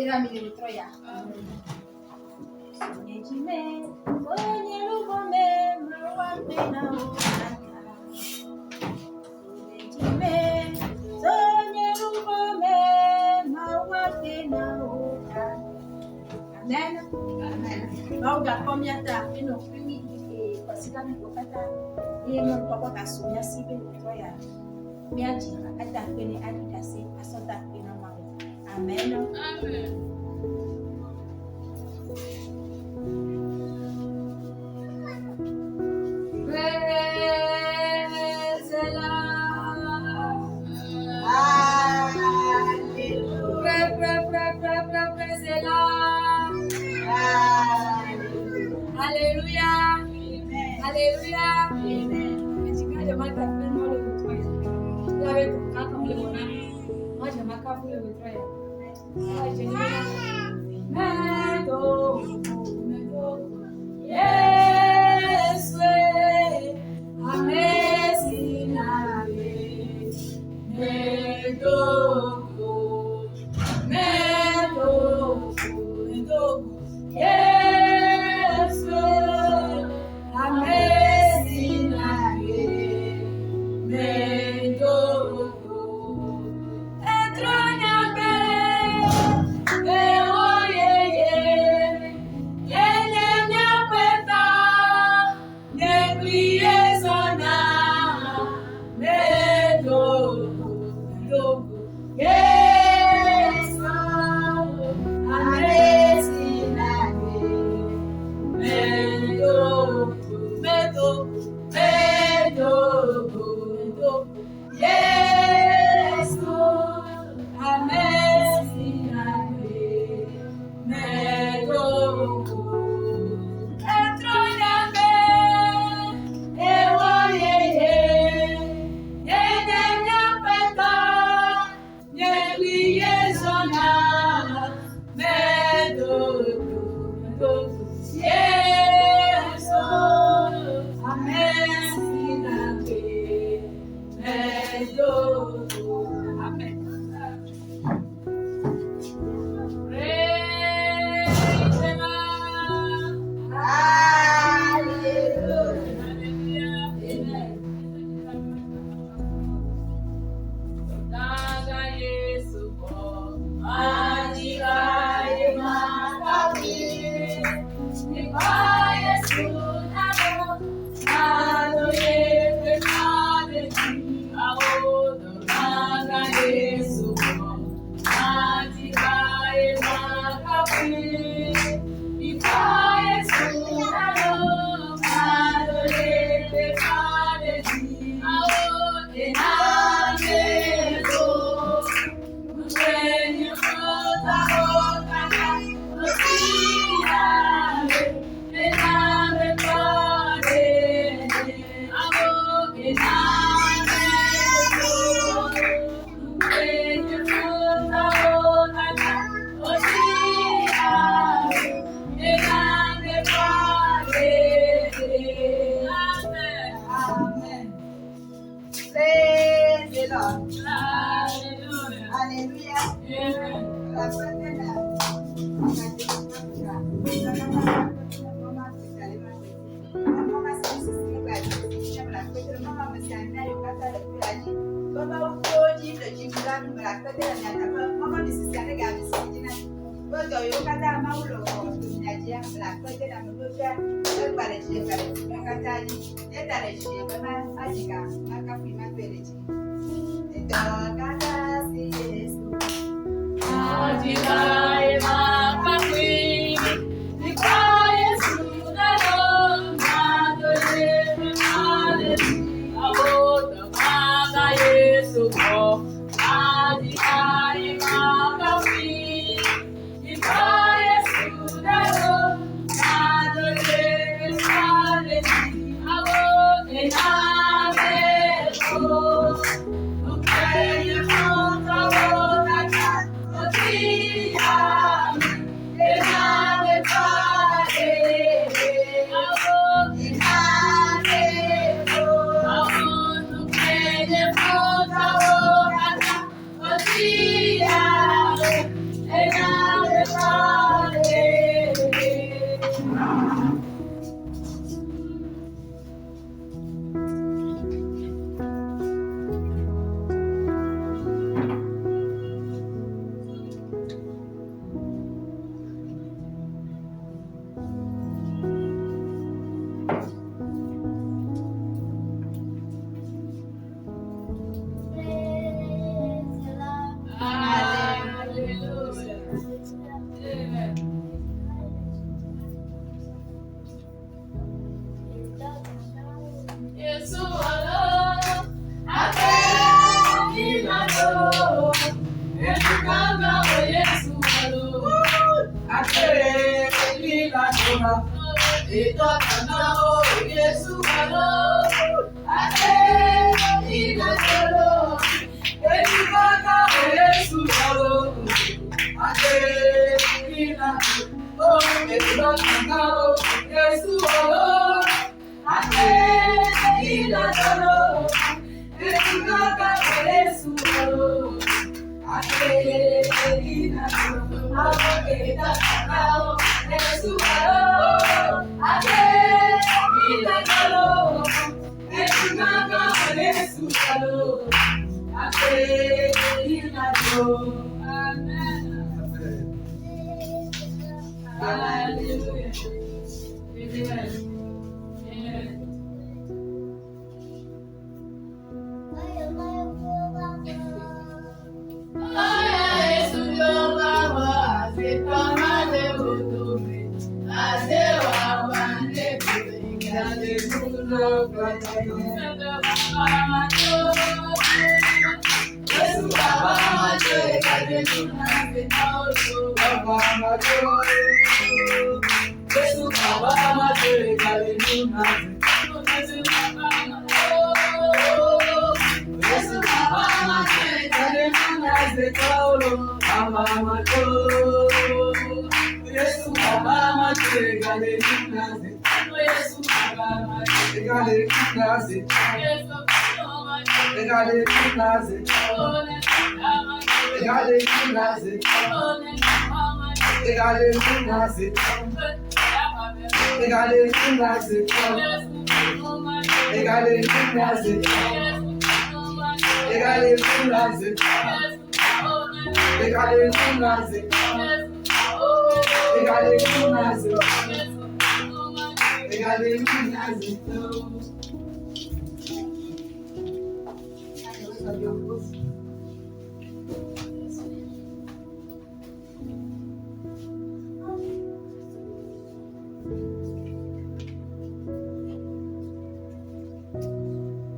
Yeah.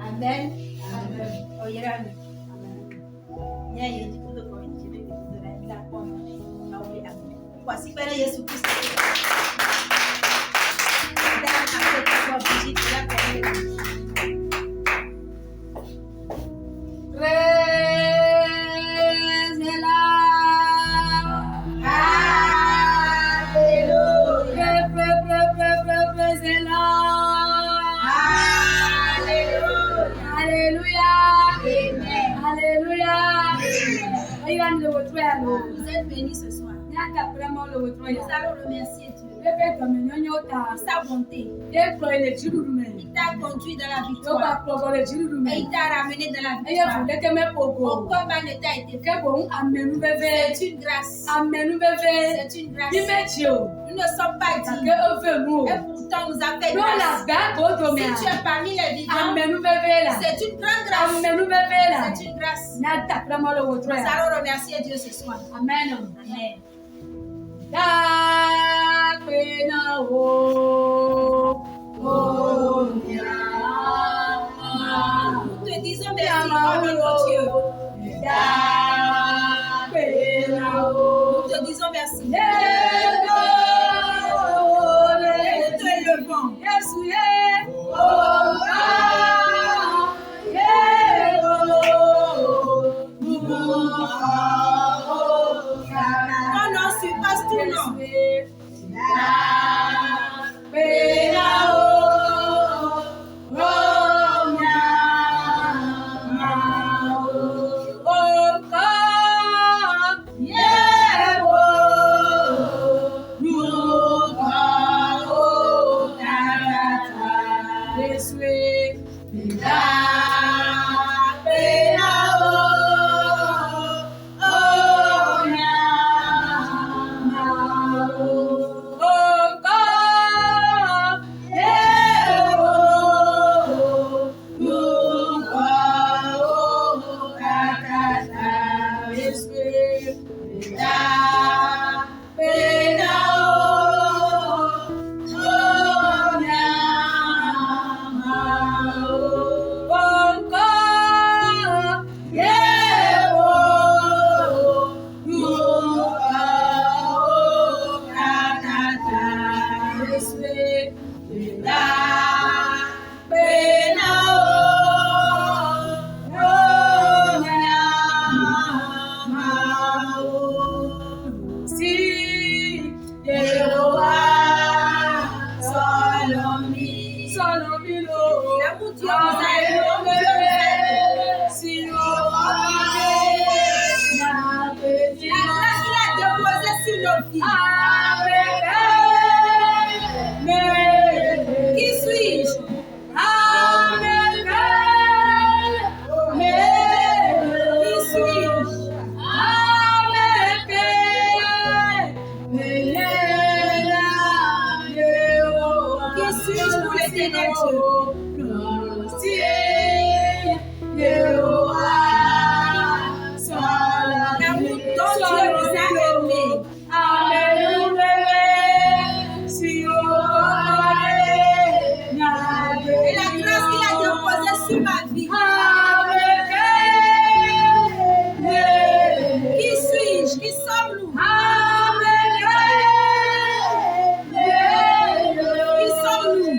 Amen. Oh, yeah. Yeah, you do the point. You do that point. Voici Père Jésus-Christ. Vous êtes bénis ce soir. Nous allons remercier Dieu pour sa bonté. Il t'a conduit dans la victoire. Et il t'a ramené dans la victoire. Aucun mal ne t'a été fait. C'est une grâce. C'est une grâce. Nous ne sommes pas dignes. Et pourtant, nous a fait grâce. Si tu es parmi les vivants, c'est une grande grâce. C'est une grâce. Nous allons remercier Dieu ce soir. Amen. Amen. Nous te disons merci, oh notre Dieu. Nous te disons merci. Nous te élevons. Ton nom surpasse tout nom. l'éternel Dieu. L'amour dont Dieu nous a aimés. Et la grâce qu'il a déposée sur ma vie. Qui suis-je? Qui sommes-nous? Qui sommes-nous?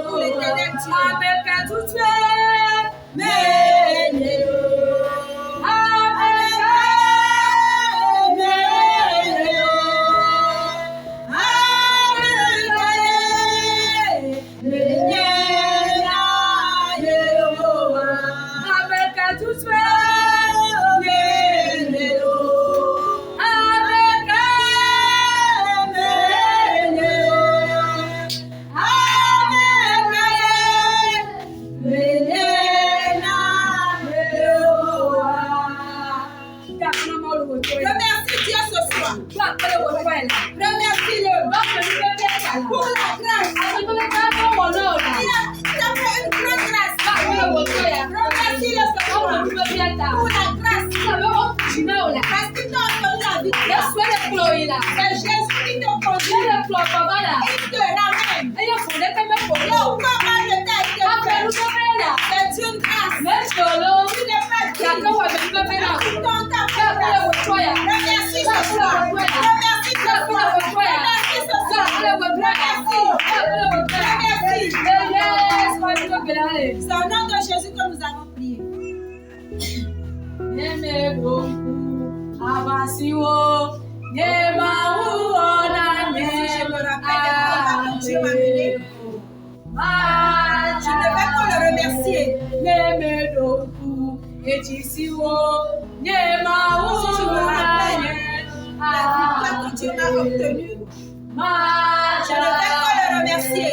Pour l'éternel Dieu. Remercie Dieu ce soir. Remercie-le pour la grâce. Il a fait une grande grâce. Remercie-le ce soir pour la grâce. Parce qu'il t'a donné la vie. C'est Jésus qui te conduit. Il te ramène. Là où pas mal de tête c'est une grâce. Tu n'es pas digne. Remercie ce soir. Remercie ce soir. Remercie ce soir. Remercie. C'est au nom de Jésus que nous avons prié. Je me rappelle de Dieu m'a mené. Je ne vais pas le remercier. Si tu me rappelles la victoire que Dieu m'a obtenue, je ne vais pas le remercier.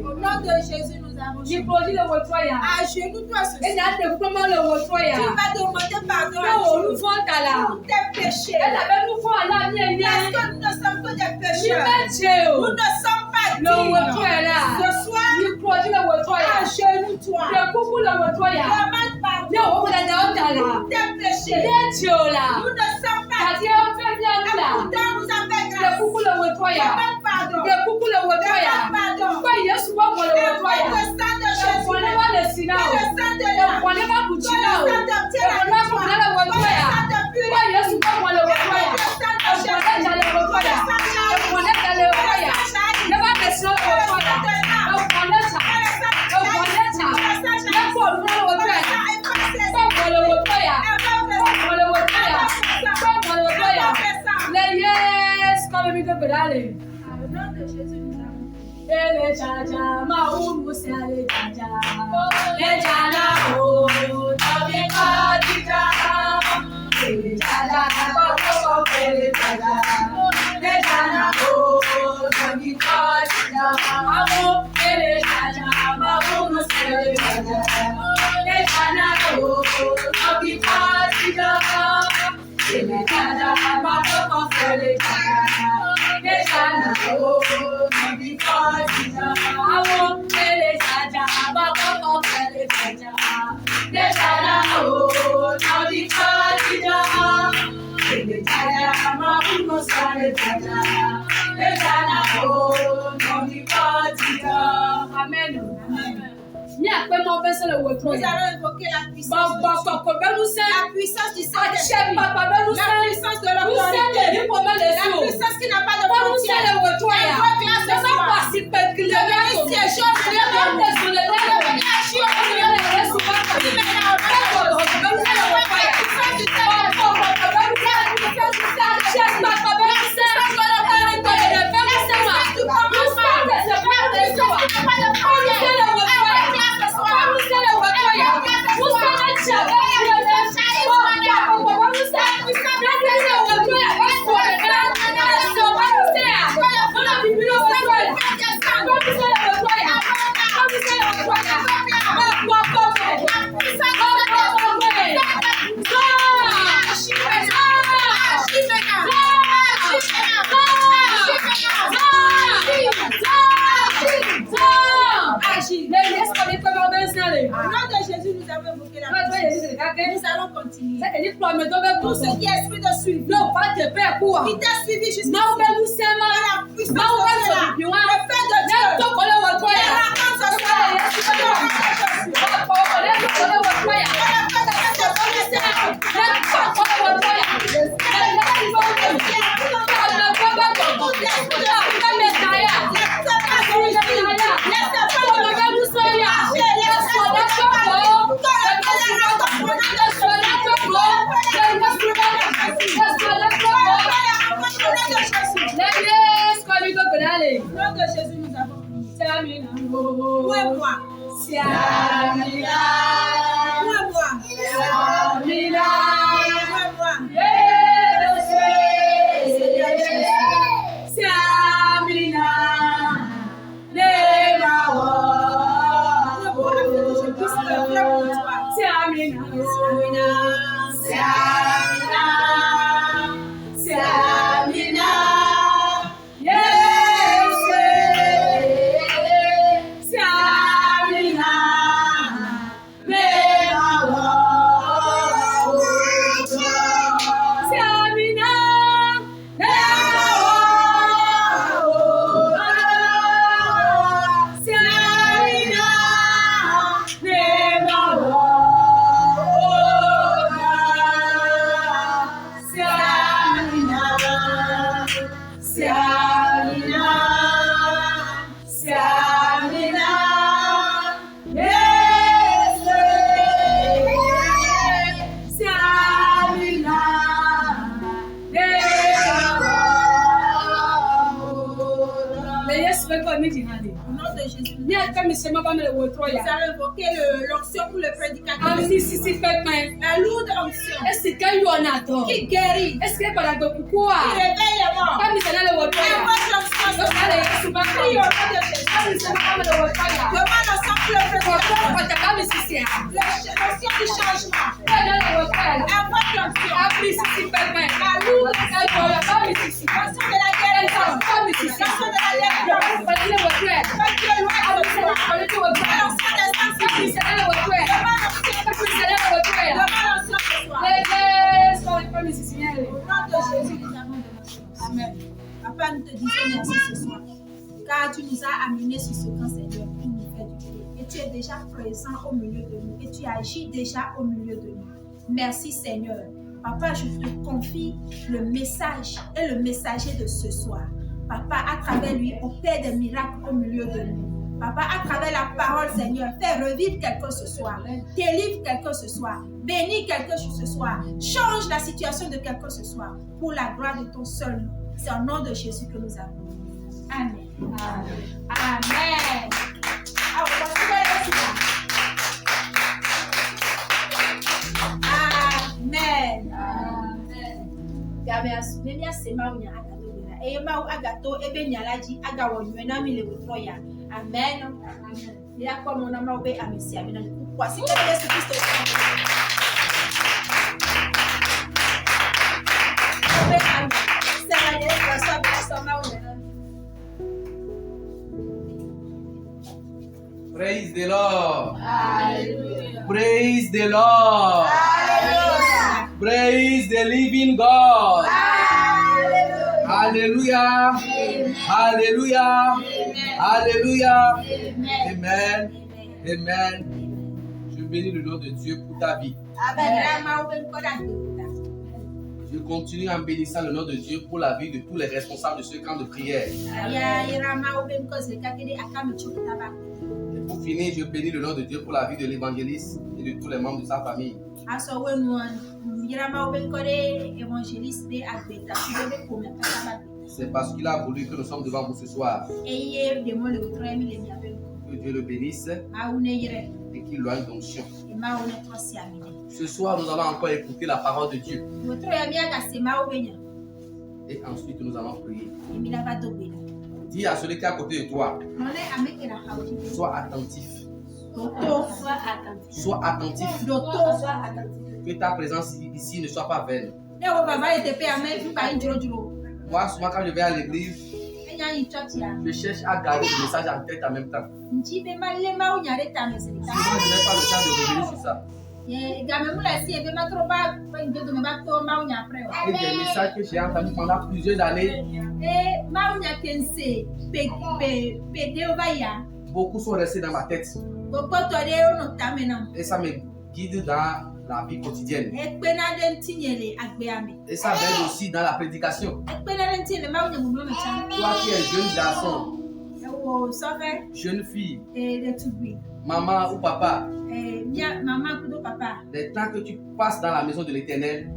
Au nom de Jésus, nous avons choisi. À genoux, toi, ce soir. Tu vas demander pardon pour tes péchés. Parce que nous ne sommes que des pécheurs. Nous ne sommes pas dignes. Ce soir, à genoux, toi. Demande pardon pour tes péchés. Nous ne sommes pas dignes. Pourtant, nous avons grâce. Demande pardon. Demande pardon. Le sang de Jésus, le sang de l'âme, le sang Amen. Nous allons invoquer la puissance du Saint-Esprit, la puissance de l'autorité, la puissance qui n'a pas de frontières. Invoque la ce soir. Nous allons continuer. Tout ce qui est esprit de suivi, qui t'a suivi jusqu'ici, la puissance de Dieu, le fait de Dieu, la rencontre ce soir. Au nom de Jésus, nous avons prié. Où est moi? Siamina. Où est moi? Siamina. Où est moi? Siamina. Nous allons invoquer l'onction pour le prédicateur. La lourde onction qui guérit, qui réveille les morts. Invoque l'onction. Prie au nom de Jésus. Demande l'onction pour le prédicateur. L'onction du changement. Invoque l'onction. La lourde onction de la guérison. L'onction de la délivrance. Amen. Papa, nous te disons merci ce soir, car tu nous as amenés sur ce camp, Seigneur, pour nous faire du bien. Et tu es déjà présent au milieu de nous, et tu agis déjà au milieu de nous. Merci Seigneur. Papa, je te confie le message et le messager de ce soir. Papa, à travers lui, opère des miracles au milieu de nous. Papa, à travers la parole, Seigneur, fais revivre quelqu'un ce soir. Délivre quelqu'un ce soir. Bénis quelqu'un ce soir. Change la situation de quelqu'un ce soir. Pour la gloire de ton seul nom. C'est au nom de Jésus que nous avons. Amen. Amen. Amen. Amen. Amen. Il y a comme on a marqué à Messie. Amen. Pourquoi si Jésus Christ Praise the Lord. Hallelujah. Praise the Lord. Hallelujah. Praise the living God. Alléluia. Alléluia. Alléluia. Amen. Amen. Je bénis le nom de Dieu pour ta vie. Je continue en bénissant le nom de Dieu pour la vie de tous les responsables de ce camp de prière. Et pour finir, je bénis le nom de Dieu pour la vie de l'évangéliste et de tous les membres de sa famille. C'est parce qu'il a voulu que nous sommes devant vous ce soir. Que Dieu le bénisse et qu'il loigne d'onction. Ce soir, nous allons encore écouter la parole de Dieu. Et ensuite, nous allons prier. Dis à celui qui est à côté de toi, sois attentif. Sois attentif. Que ta présence ici ne soit pas vaine. Moi, souvent, quand je vais à l'église, je cherche à garder le message en tête en même temps. Souvent, je n'ai pas le temps de revenir sur ça. Et des messages que j'ai entendus pendant plusieurs années, beaucoup sont restés dans ma tête. Et ça me guide dans la vie quotidienne. Et ça m'aide aussi dans la prédication. Toi qui es jeune garçon, jeune fille, maman ou papa, les temps que tu passes dans la maison de l'Éternel,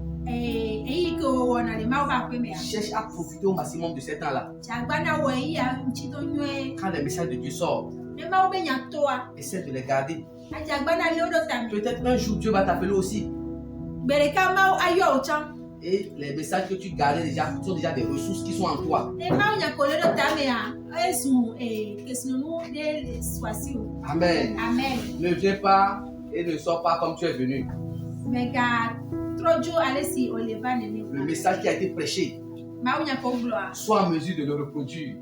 cherche à profiter au maximum de ces temps-là. Quand les messages de Dieu sortent, essaie de les garder. Peut-être un jour Dieu va t'appeler aussi. Et les messages que tu gardais déjà sont déjà des ressources qui sont en toi. Amen. Amen. Ne viens pas et ne sors pas comme tu es venu. Le message qui a été prêché, sois en mesure de le reproduire.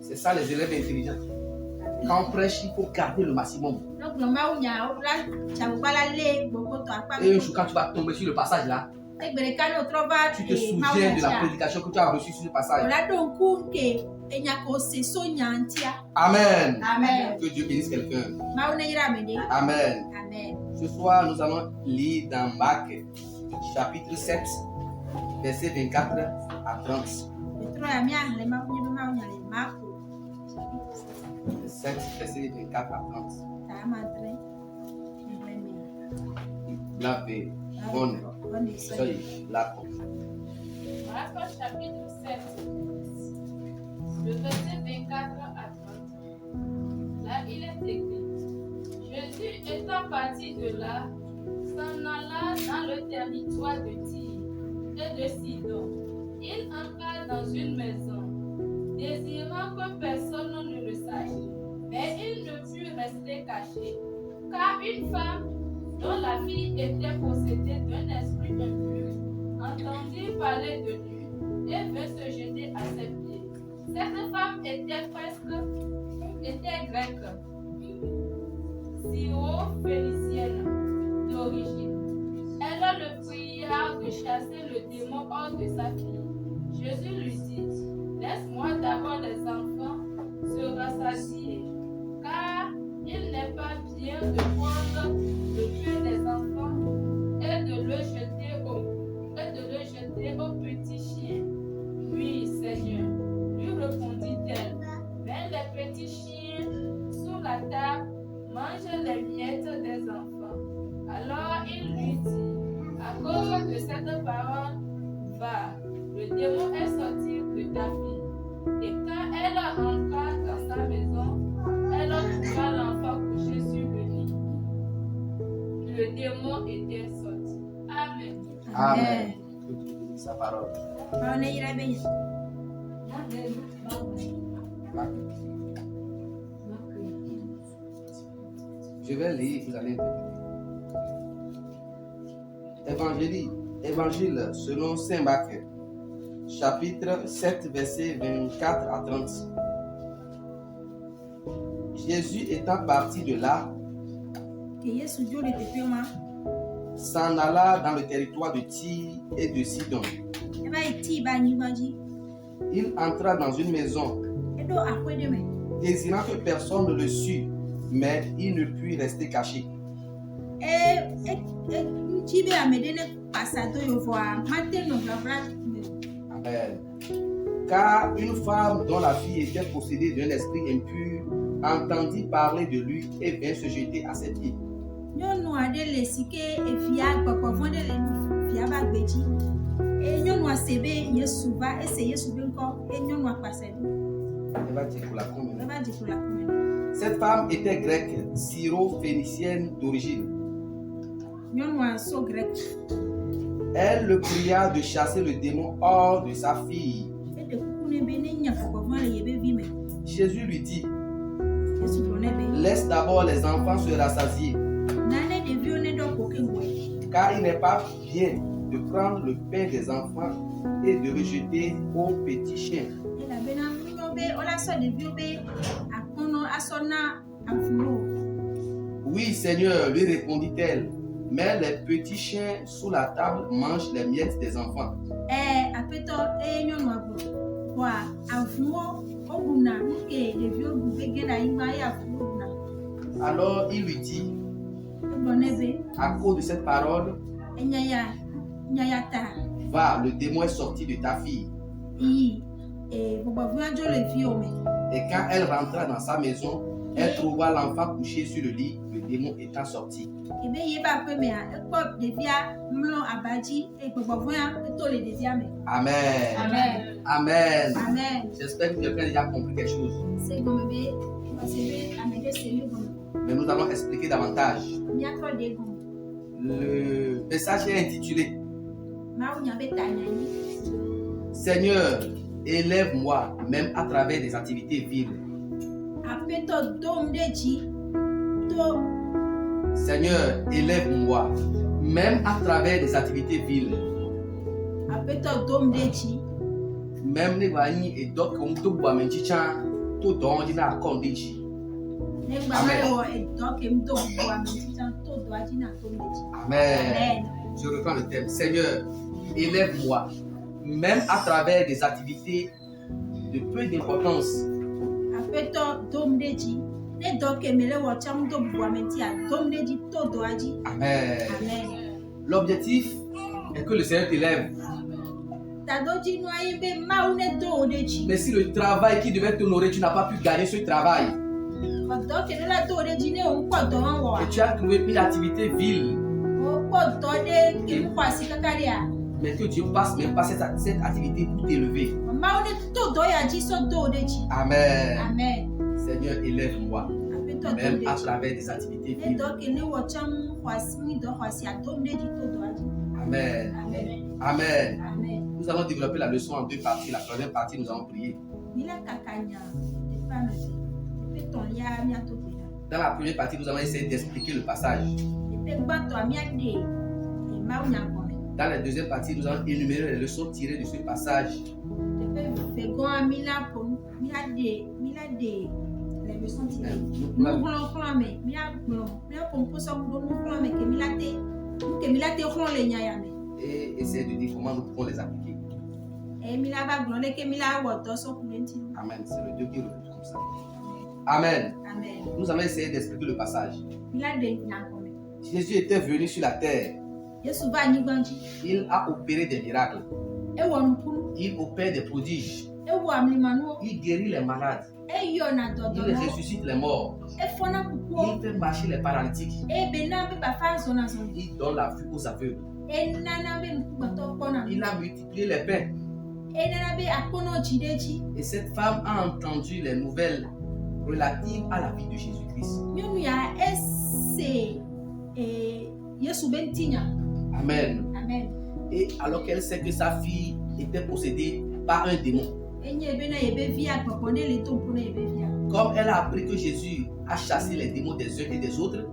C'est ça les élèves intelligents. Quand on prêche, il faut garder le maximum. Et un jour, quand tu vas tomber sur le passage là, tu te souviens de la prédication que tu as reçue sur ce passage. Amen. Amen. Que Dieu bénisse quelqu'un. Amen. Amen. Ce soir, nous allons lire dans Marc, chapitre 7, verset 24 à 30. 7, verset 24 à 30. La paix. Bonne. Soyez là. Marc chapitre 7, le verset 24 à 30. Là, il est écrit: Jésus étant parti de là, s'en alla dans le territoire de Tyr et de Sidon. Il entra dans une maison, désirant que personne ne le sache, mais il ne put rester caché, car une femme dont la fille était possédée d'un esprit impur entendit parler de lui et vint se jeter à ses pieds. Cette femme était grecque, syro-phénicienne d'origine. Elle le pria de chasser le démon hors de sa fille. Jésus lui dit: Laisse-moi d'abord les enfants se rassasier, car il n'est pas bien de prendre le pain des enfants et de le jeter aux petits chiens. Oui, Seigneur, lui répondit-elle, mais les petits chiens sous la table mangent les miettes des enfants. Alors il lui dit: À cause de cette parole, va, le démon est sorti de ta fille. Et quand elle rentra dans sa maison, elle trouva l'enfant couché sur le lit. Le démon était sorti. Amen. Amen. Que Dieu bénisse sa parole. Je vais lire, vous allez interpréter. Évangile selon saint Marc, chapitre 7, verset 24 à 30. Jésus étant parti de là, s'en alla dans le territoire de Tyr et de Sidon. Il entra dans une maison, désirant que personne ne le sût, mais il ne put rester caché. Amen. Car une femme dont la fille était possédée d'un esprit impur entendit parler de lui et vint se jeter à ses pieds. Elle va dire pour la commune. Cette femme était grecque, syro-phénicienne d'origine. Elle le pria de chasser le démon hors de sa fille. Jésus lui dit, laisse d'abord les enfants se rassasier, car il n'est pas bien de prendre le pain des enfants et de le jeter aux petits chiens. Oui, Seigneur, lui répondit-elle, mais les petits chiens sous la table mangent les miettes des enfants. Alors il lui dit, à cause de cette parole, va, le démon est sorti de ta fille. Et quand elle rentra dans sa maison, elle trouva l'enfant couché sur le lit, le démon étant sorti. Amen. Amen. Amen. Amen. J'espère que quelqu'un a déjà compris quelque chose. Mais nous allons expliquer davantage. Le message est intitulé Seigneur, élève-moi même à travers des activités viles. Seigneur, élève-moi même à travers des activités viles. Même les voyants et d'autres comme tout bois mentichan, tout don dina akondeji. Amen. Je reprends le thème. Seigneur, élève-moi même à travers des activités de peu d'importance. Amen. L'objectif est que le Seigneur t'élève. Mais si le travail qui devait t'honorer, tu n'as pas pu gagner ce travail, et tu as trouvé une activité vile, mais que Dieu passe même pas cette activité pour t'élever. Amen. Amen. Seigneur, élève-moi même à travers des activités viles. Amen. Amen. Amen. Nous allons développer la leçon en deux parties. La première partie, nous allons prier. Dans la première partie, nous allons essayer d'expliquer le passage. Dans la deuxième partie, nous allons énumérer les leçons tirées de ce passage. Et essayer de dire comment nous pouvons les appliquer. Amen. C'est le Dieu qui répond comme ça. Amen. Amen. Nous allons essayer d'expliquer le passage. Jésus était venu sur la terre. Il a opéré des miracles. Il opère des prodiges. Il guérit les malades. Il ressuscite les morts. Il fait marcher les paralytiques. Il donne la vue aux aveugles. Il a multiplié les pains. Et cette femme a entendu les nouvelles relatives à la vie de Jésus-Christ. Amen. Amen. Et alors qu'elle sait que sa fille était possédée par un démon, comme elle a appris que Jésus a chassé les démons des uns et des autres,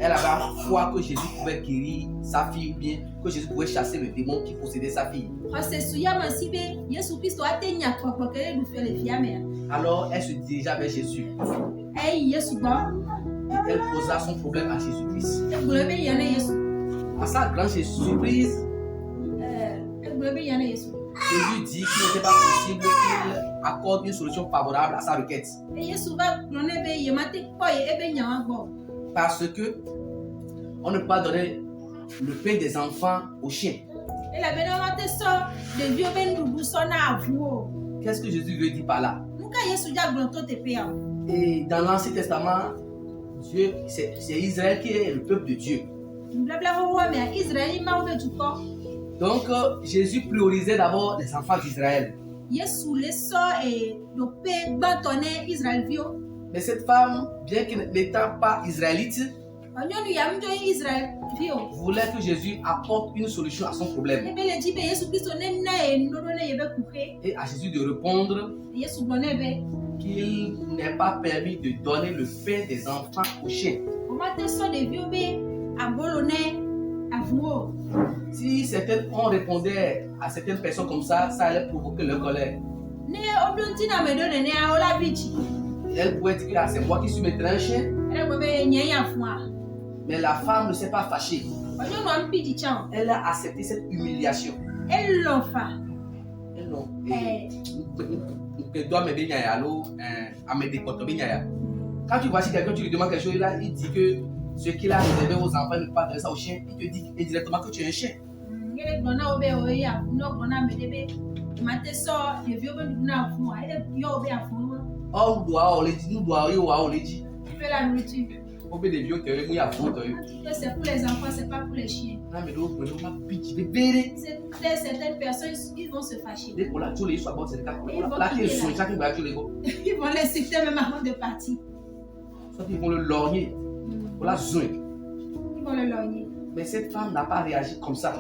Elle avait foi que Jésus pouvait guérir sa fille ou bien que Jésus pouvait chasser le démon qui possédait sa fille. Alors elle se dirigea vers Jésus. Et elle posa son problème à Jésus-Christ. À sa grande surprise, Jésus dit qu'il n'était pas possible qu'il accorde une solution favorable à sa requête. Parce que on ne peut pas donner le pain des enfants aux chiens. Qu'est-ce que Jésus veut dire par là? Et dans l'Ancien Testament, Dieu, c'est Israël qui est le peuple de Dieu. Donc Jésus priorisait d'abord les enfants d'Israël. Mais cette femme, bien qu'elle n'étant pas israélite, voulait que Jésus apporte une solution à son problème. Et à Jésus de répondre qu'il n'est pas permis de donner le pain des enfants aux chiens. Si on répondait à certaines personnes comme ça, ça allait provoquer leur colère. Elle pouvait dire que c'est moi qui suis maître un chien. Mais la femme ne s'est pas fâchée. Elle a accepté cette humiliation. Elle l'a fait. Quand tu vois si quelqu'un, tu lui demandes quelque chose, là, il dit que ce qu'il a réservé aux enfants, il ne peut pas donner ça aux chiens. Il te dit indirectement que tu es un chien. Oh, c'est pour les enfants, c'est pas pour les chiens. Certaines personnes, ils vont se fâcher. Ils vont l'insulter même avant de partir. Ils vont le lorgner. Ils vont le lorgner. Mais cette femme n'a pas réagi comme ça.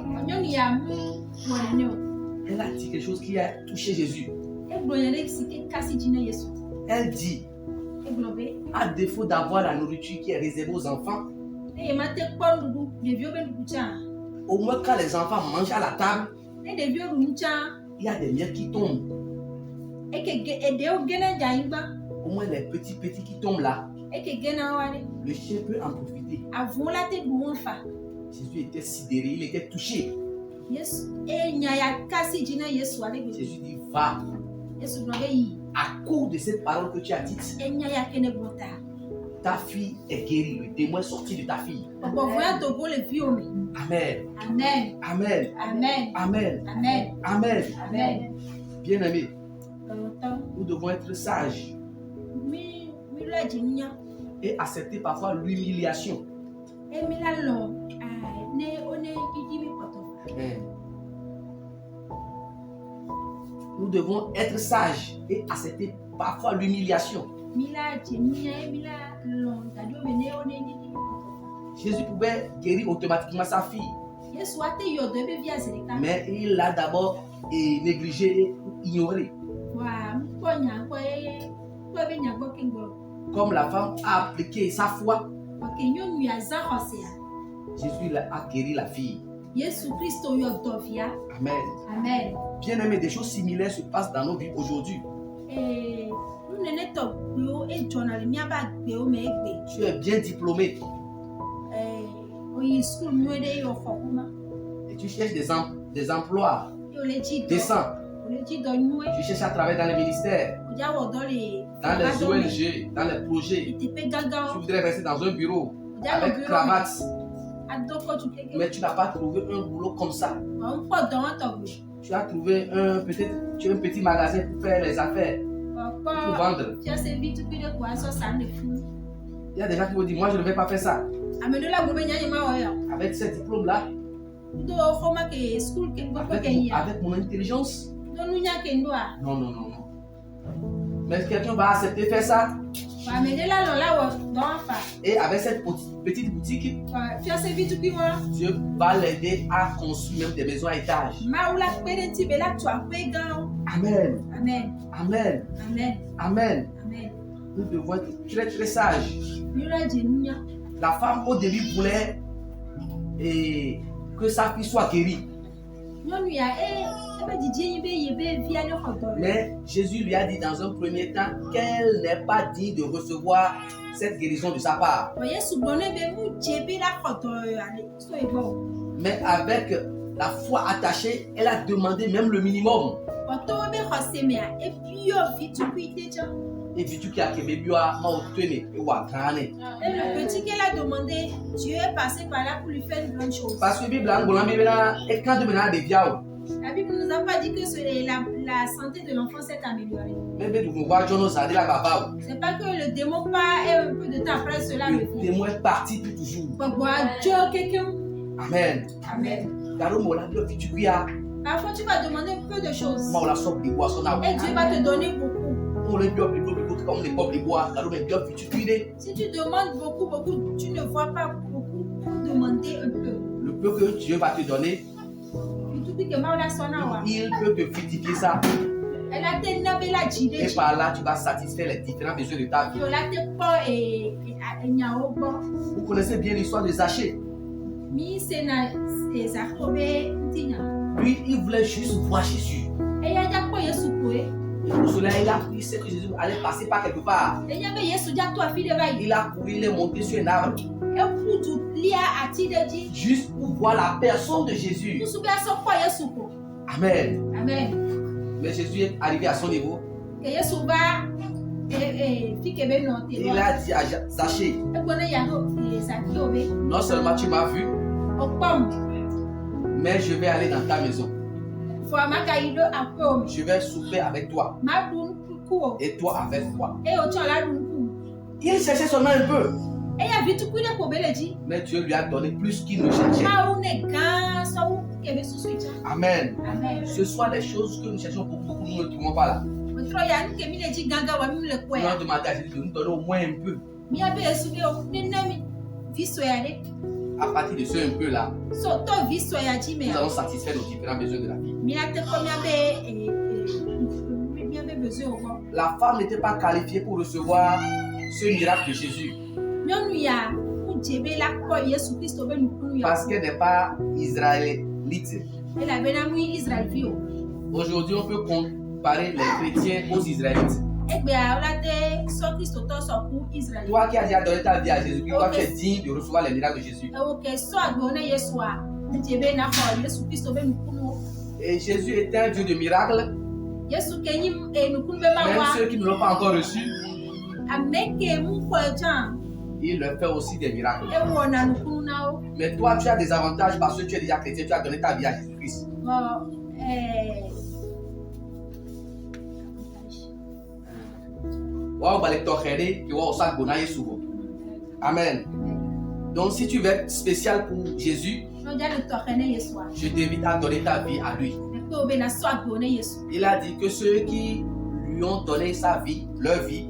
Elle a dit quelque chose qui a touché Jésus. Elle dit, à défaut d'avoir la nourriture qui est réservée aux enfants, au moins quand les enfants mangent à la table, il y a des miettes qui tombent. Au moins les petits qui tombent là, le chien peut en profiter. Jésus était sidéré, il était touché. Jésus dit, va. À cause de cette parole que tu as dite, ta fille est guérie. Le démon est sorti de ta fille. Amen. Amen. Amen. Amen. Amen. Amen. Amen. Amen. Bien-aimés, nous devons être sages et accepter parfois l'humiliation. Nous devons être sages et accepter parfois l'humiliation. Jésus pouvait guérir automatiquement sa fille. Mais il l'a d'abord négligé et ignoré. Comme la femme a appliqué sa foi, Jésus a guéri la fille. Amen. Amen. Bien aimé, des choses similaires se passent dans nos vies aujourd'hui. Tu es bien diplômé. Et tu cherches des emplois décents. Tu cherches à travailler dans les ministères, dans les ONG, dans les projets. Tu voudrais rester dans un bureau avec cravate. Mais tu n'as pas trouvé un boulot comme ça. Tu as trouvé un petit magasin pour faire les affaires, pour vendre. Il y a des gens qui vont dire, moi je ne vais pas faire ça. Avec ce diplôme-là, avec mon intelligence. Non. Mais quelqu'un va accepter faire ça. Et avec cette petite boutique, Dieu va l'aider à construire même des maisons à étage. Amen. Amen. Amen. Amen. Amen. Amen. Nous devons être très très sages. La femme au début voulait que sa fille soit guérie. Mais Jésus lui a dit dans un premier temps qu'elle n'est pas digne de recevoir cette guérison de sa part. Mais avec la foi attachée, elle a demandé même le minimum. Et puis tu qui a kébé bioa ma otene et wa grane. Et le petit qu'elle a demandé, Dieu est passé par là pour lui faire une grande chose. Parce que Bible angola bibela et quand tu menas des biao. La Bible nous a pas dit que la santé de l'enfant s'est améliorée. C'est pas que le démon part et un peu de temps après cela. Le démon est parti pour toujours. Amen. Amen. Parfois tu vas demander un peu de choses. Et Dieu va te donner beaucoup. Si tu demandes beaucoup, tu ne vois pas beaucoup pour demander un peu. Le peu que Dieu va te donner, il peut te fructifier ça. Et par là, tu vas satisfaire les différents besoins de ta vie. Vous connaissez bien l'histoire de Zachée. Lui, il voulait juste voir Jésus. Pour cela, il a pris ce que Jésus allait passer par quelque part. Il a couru, il est monté sur un arbre. Juste pour voir la personne de Jésus. Amen. Amen. Mais Jésus est arrivé à son niveau. Il a dit à Zachée, non seulement tu m'as vu, mais je vais aller dans ta maison. Je vais souper avec toi. Et toi avec moi. Il cherchait seulement un peu. Mais Dieu lui a donné plus qu'il ne cherchait. Amen. Amen. Ce sont les choses que nous cherchons beaucoup, nous ne trouvons pas là. Nous demandons à Jésus de nous donner au moins un peu. À partir de ce un peu là, nous allons satisfaire nos différents besoins de la vie. La femme n'était pas qualifiée pour recevoir ce miracle de Jésus. Parce qu'elle n'est pas israélite. Aujourd'hui, on peut comparer les chrétiens aux Israélites. Toi qui as déjà donné ta vie à Jésus, toi tu es digne de recevoir les miracles de Jésus. Et Jésus est un Dieu de miracles. Même ceux qui ne l'ont pas encore reçu, il leur fait aussi des miracles. Mais toi, tu as des avantages parce que tu es déjà chrétien, tu as donné ta vie à Jésus-Christ. Amen. Donc, si tu veux être spécial pour Jésus, je t'invite à donner ta vie à lui. Il a dit que ceux qui lui ont donné sa vie, leur vie,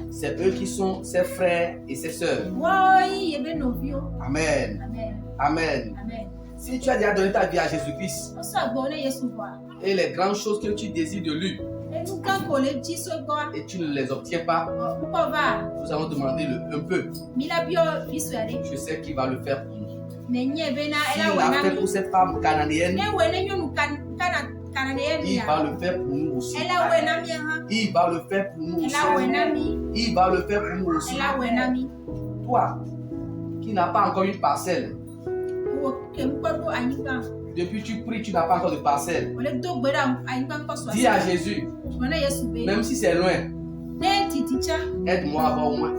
c'est eux qui sont ses frères et ses sœurs. Amen. Amen. Si tu as déjà donné ta vie à Jésus-Christ et les grandes choses que tu désires de lui et tu ne les obtiens pas, nous allons demander un peu. Je sais qu'il va le faire pour nous. S'il l'a fait pour cette femme cananéenne, il va le faire pour nous aussi. Il va le faire pour nous aussi. Il va le faire pour nous aussi. Toi, qui n'as pas encore une parcelle, depuis tu pries, tu n'as pas encore de parcelle. Dis à Jésus, même si c'est loin, aide-moi à avoir au moins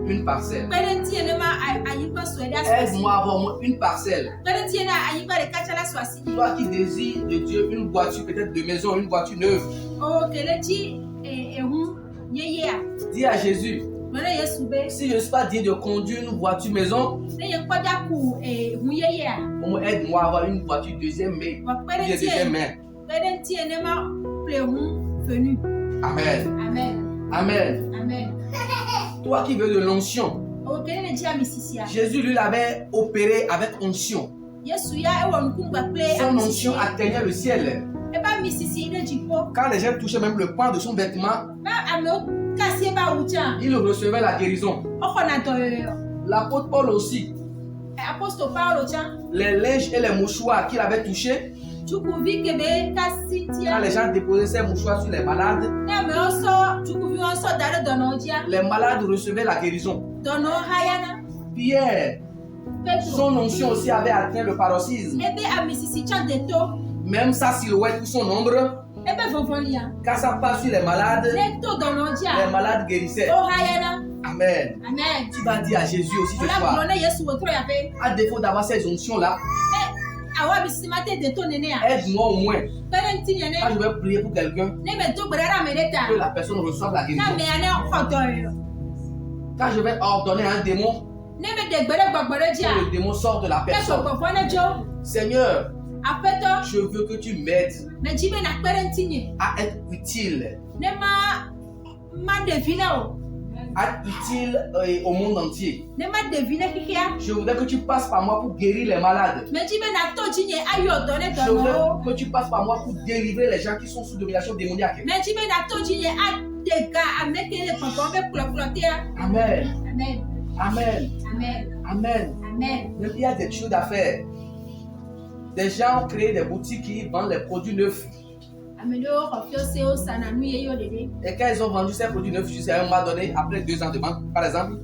une parcelle. Aide-moi à avoir au moins une parcelle. Toi qui désires de Dieu une voiture, peut-être de maison, une voiture neuve. Dis à Jésus, si je ne suis pas digne de conduire une voiture maison, au moins aide-moi à avoir une voiture deuxième main. Amen. Amen. Amen. Toi qui veux de l'onction, Jésus lui l'avait opéré avec onction. Son onction atteignait le ciel. Quand les gens touchaient même le pan de son vêtement, il recevait la guérison. L'apôtre Paul aussi. Les linges et les mouchoirs qu'il avait touchés, quand les gens déposaient ces mouchoirs sur les malades, les malades recevaient la guérison. Pierre, son onction aussi avait atteint le paroxysme. Même sa silhouette ou son ombre, quand ça passe sur les malades guérissaient. Amen. Tu vas dire à Jésus aussi ce soir, à défaut d'avoir ces onctions-là, aide-moi au moins. Quand je vais prier pour quelqu'un, que la personne reçoive la guérison. Quand je vais ordonner à un démon, que le démon sort de la personne. Seigneur, je veux que tu m'aides à être utile. À être utile au monde entier. Je voudrais que tu passes par moi pour guérir les malades. Je voudrais que tu passes par moi pour délivrer les gens qui sont sous domination démoniaque. Amen. Amen. Amen. Mais il y a des choses à faire. Des gens ont créé des boutiques qui vendent les produits neufs. Et quand ils ont vendu ces produits neufs jusqu'à un moment donné, après 2 ans de vente, par exemple,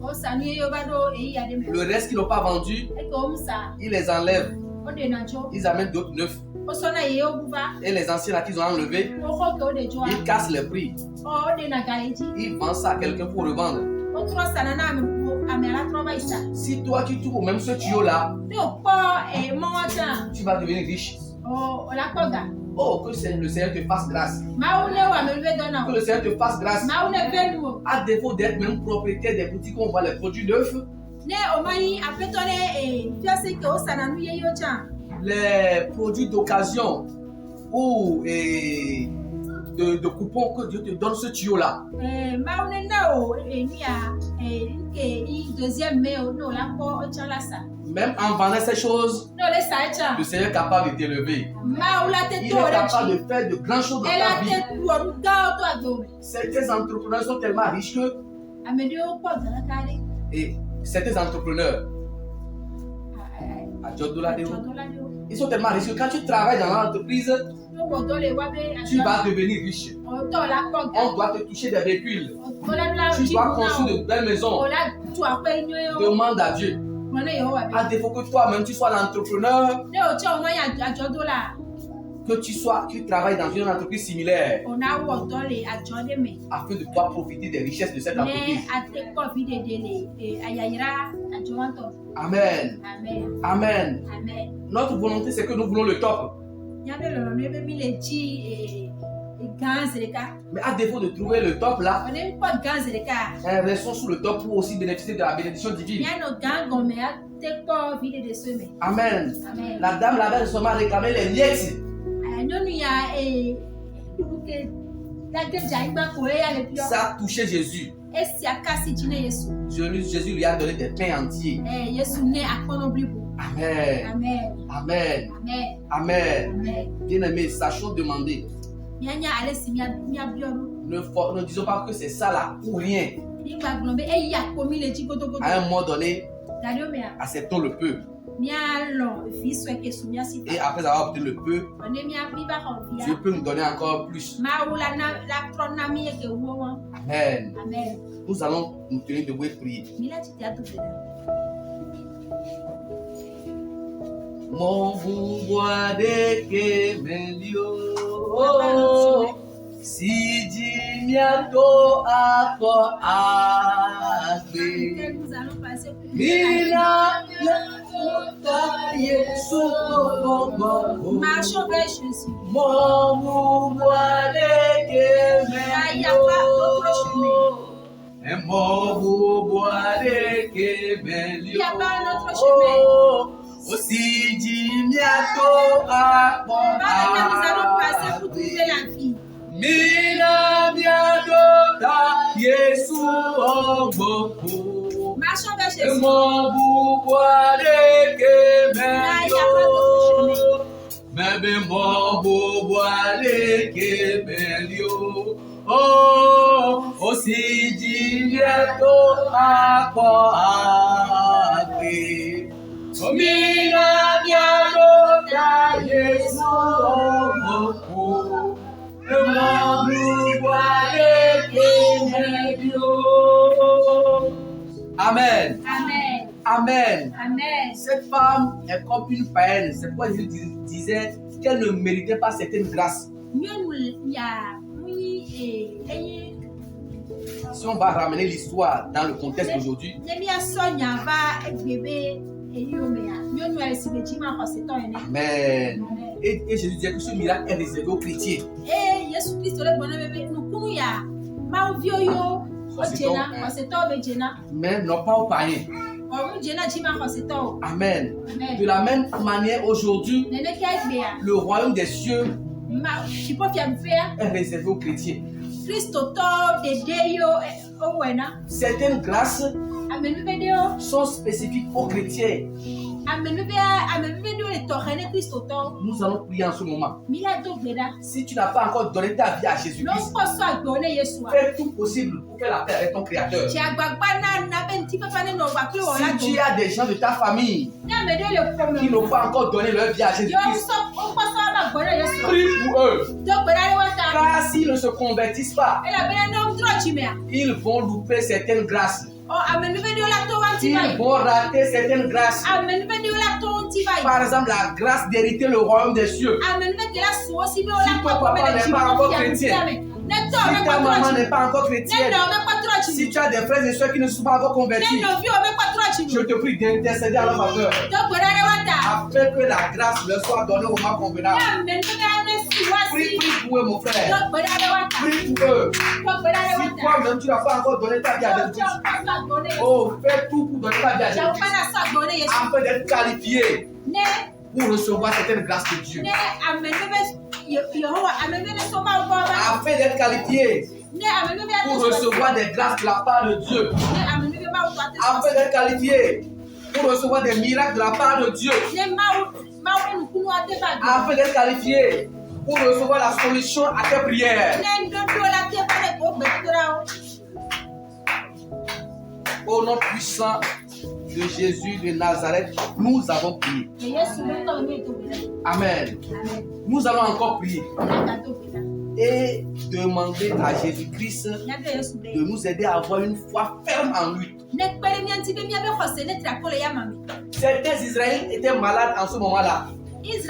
le reste qu'ils n'ont pas vendu, ils les enlèvent. Ils amènent d'autres neufs. Et les anciens là qu'ils ont enlevés, ils cassent les prix. Ils vendent ça à quelqu'un pour revendre. Si toi tu trouves même ce tuyau là, tu vas devenir riche. Oh, que le Seigneur te fasse grâce. Que le Seigneur te fasse grâce. À défaut d'être même propriétaire des boutiques où on voit les produits neufs, les produits d'occasion ou de coupons que Dieu te donne ce tuyau là. Même en vendant ces choses, le Seigneur est capable de t'élever. Il est capable de faire de grandes choses dans ta vie. Certains entrepreneurs sont tellement riches que et certains entrepreneurs ils sont tellement riches que quand tu travailles dans l'entreprise, tu vas devenir riche. On doit te toucher des véhicules. Tu dois construire de belles maisons. Demande à Dieu. À défaut que toi-même tu sois l'entrepreneur, que tu travailles dans une entreprise similaire afin de pouvoir profiter des richesses de cette entreprise. Amen. Amen. Notre volonté, c'est que nous voulons le top. Mais à défaut de trouver le top là, restons sous le top pour aussi bénéficier de la bénédiction divine. Amen. La dame là-bas seulement réclamé les miettes. Ça a touché Jésus. Jésus lui a donné des pains entiers. Amen. Amen. Amen. Bien-aimés, sachons demander. Ne disons pas que c'est ça là ou rien. À un moment donné, acceptons le peu. Et après avoir obtenu le peu, Dieu peut nous donner encore plus. Amen. Nous allons nous tenir debout et prier. Mon bois de Kemelio, si Dimiato ako agbe, Mina Yota Yesu Ogo, Marchons vers Jésus. Mon bois de Kemelio, et mon bois de Kemelio, Il n'y a pas un autre chemin. Aussi Dimiato ako Nous allons passer pour trouver la vie. Mina Miadota Yesu Ogboko. Marchons vers Jésus. Mobu Boade Kemelio. Mebe Mobu Boade Kemelio. Oh, aussi bientôt à quoi Mira bientôt à Jésus repos. Le monde nous voit les Dieu. Amen. Amen. Amen. Amen. Cette femme est comme une païenne. C'est pourquoi Jésus disait qu'elle ne méritait pas certaines grâces. Si on va ramener l'histoire dans le contexte d'aujourd'hui, Amen. Et Jésus disait que ce miracle est réservé aux chrétiens. Mais non pas aux païens. Amen. De la même manière, aujourd'hui, le royaume des cieux est réservé aux chrétiens. Certaines grâces sont spécifiques aux chrétiens. Nous allons prier en ce moment. Si tu n'as pas encore donné ta vie à Jésus-Christ, fais tout possible pour faire la paix avec ton Créateur. Si tu as des gens de ta famille qui n'ont pas encore donné leur vie à Jésus-Christ, prie pour eux. Car s'ils ne se convertissent pas, ils vont louper certaines grâces. Ils vont rater certaines grâces. Par exemple, la grâce d'hériter le royaume des cieux. Si ton papa n'est pas encore chrétien, si ta maman n'est pas encore chrétienne, si tu as des frères et soeurs qui ne sont pas encore convertis, je te prie d'intercéder à leur faveur, afin que la grâce leur soit donnée au moment convenable. Prie pour eux, mon frère. Prie pour eux. Si toi-même tu n'as pas encore donné ta vie à Jésus-Christ, oh, fais tout pour donner ta vie à Jésus-Christ, afin d'être qualifié pour recevoir certaines grâces de Dieu. Afin d'être qualifié pour recevoir des grâces de la part de Dieu. Afin d'être qualifié pour recevoir des miracles de la part de Dieu. Afin d'être qualifié pour recevoir la solution à tes prières. Au nom puissant de Jésus de Nazareth, nous avons prié. Amen. Nous allons encore prier et demander à Jésus-Christ de nous aider à avoir une foi ferme en lui. Certains Israéliens étaient malades en ce moment-là. Mais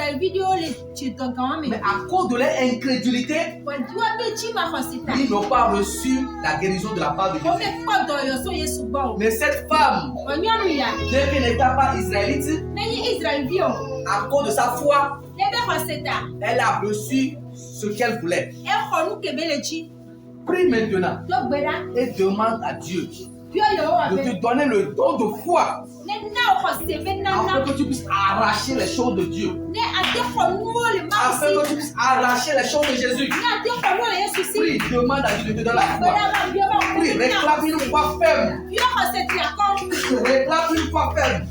à cause de leur incrédulité, ils n'ont pas reçu la guérison de la part de Jésus. Mais cette femme, bien qu'elle n'était pas israélite, à cause de sa foi, elle a reçu ce qu'elle voulait. Prie maintenant et demande à Dieu de te donner le don de foi afin que tu puisses arracher les choses de Dieu, afin que tu puisses arracher les choses de Jésus. Prie, demande à Dieu de te donner la foi. Prie, réclame une foi ferme. Réclame une foi ferme.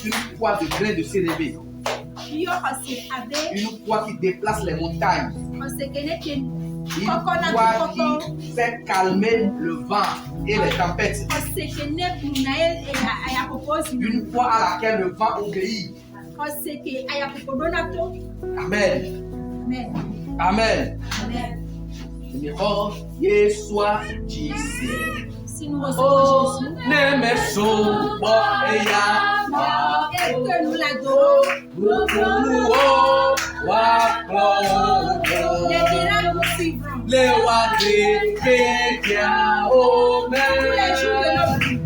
Une foi de grain de cérébré. Une foi qui déplace les montagnes. Une foi qui fait calmer le vent et les tempêtes. Une foi à laquelle le vent obéit. Amen. Amen. Oh, Yeshua, Jesus. Si nous recevons Jésus et que nous l'adorons, les miracles nous suivront. Tous les jours de notre vie.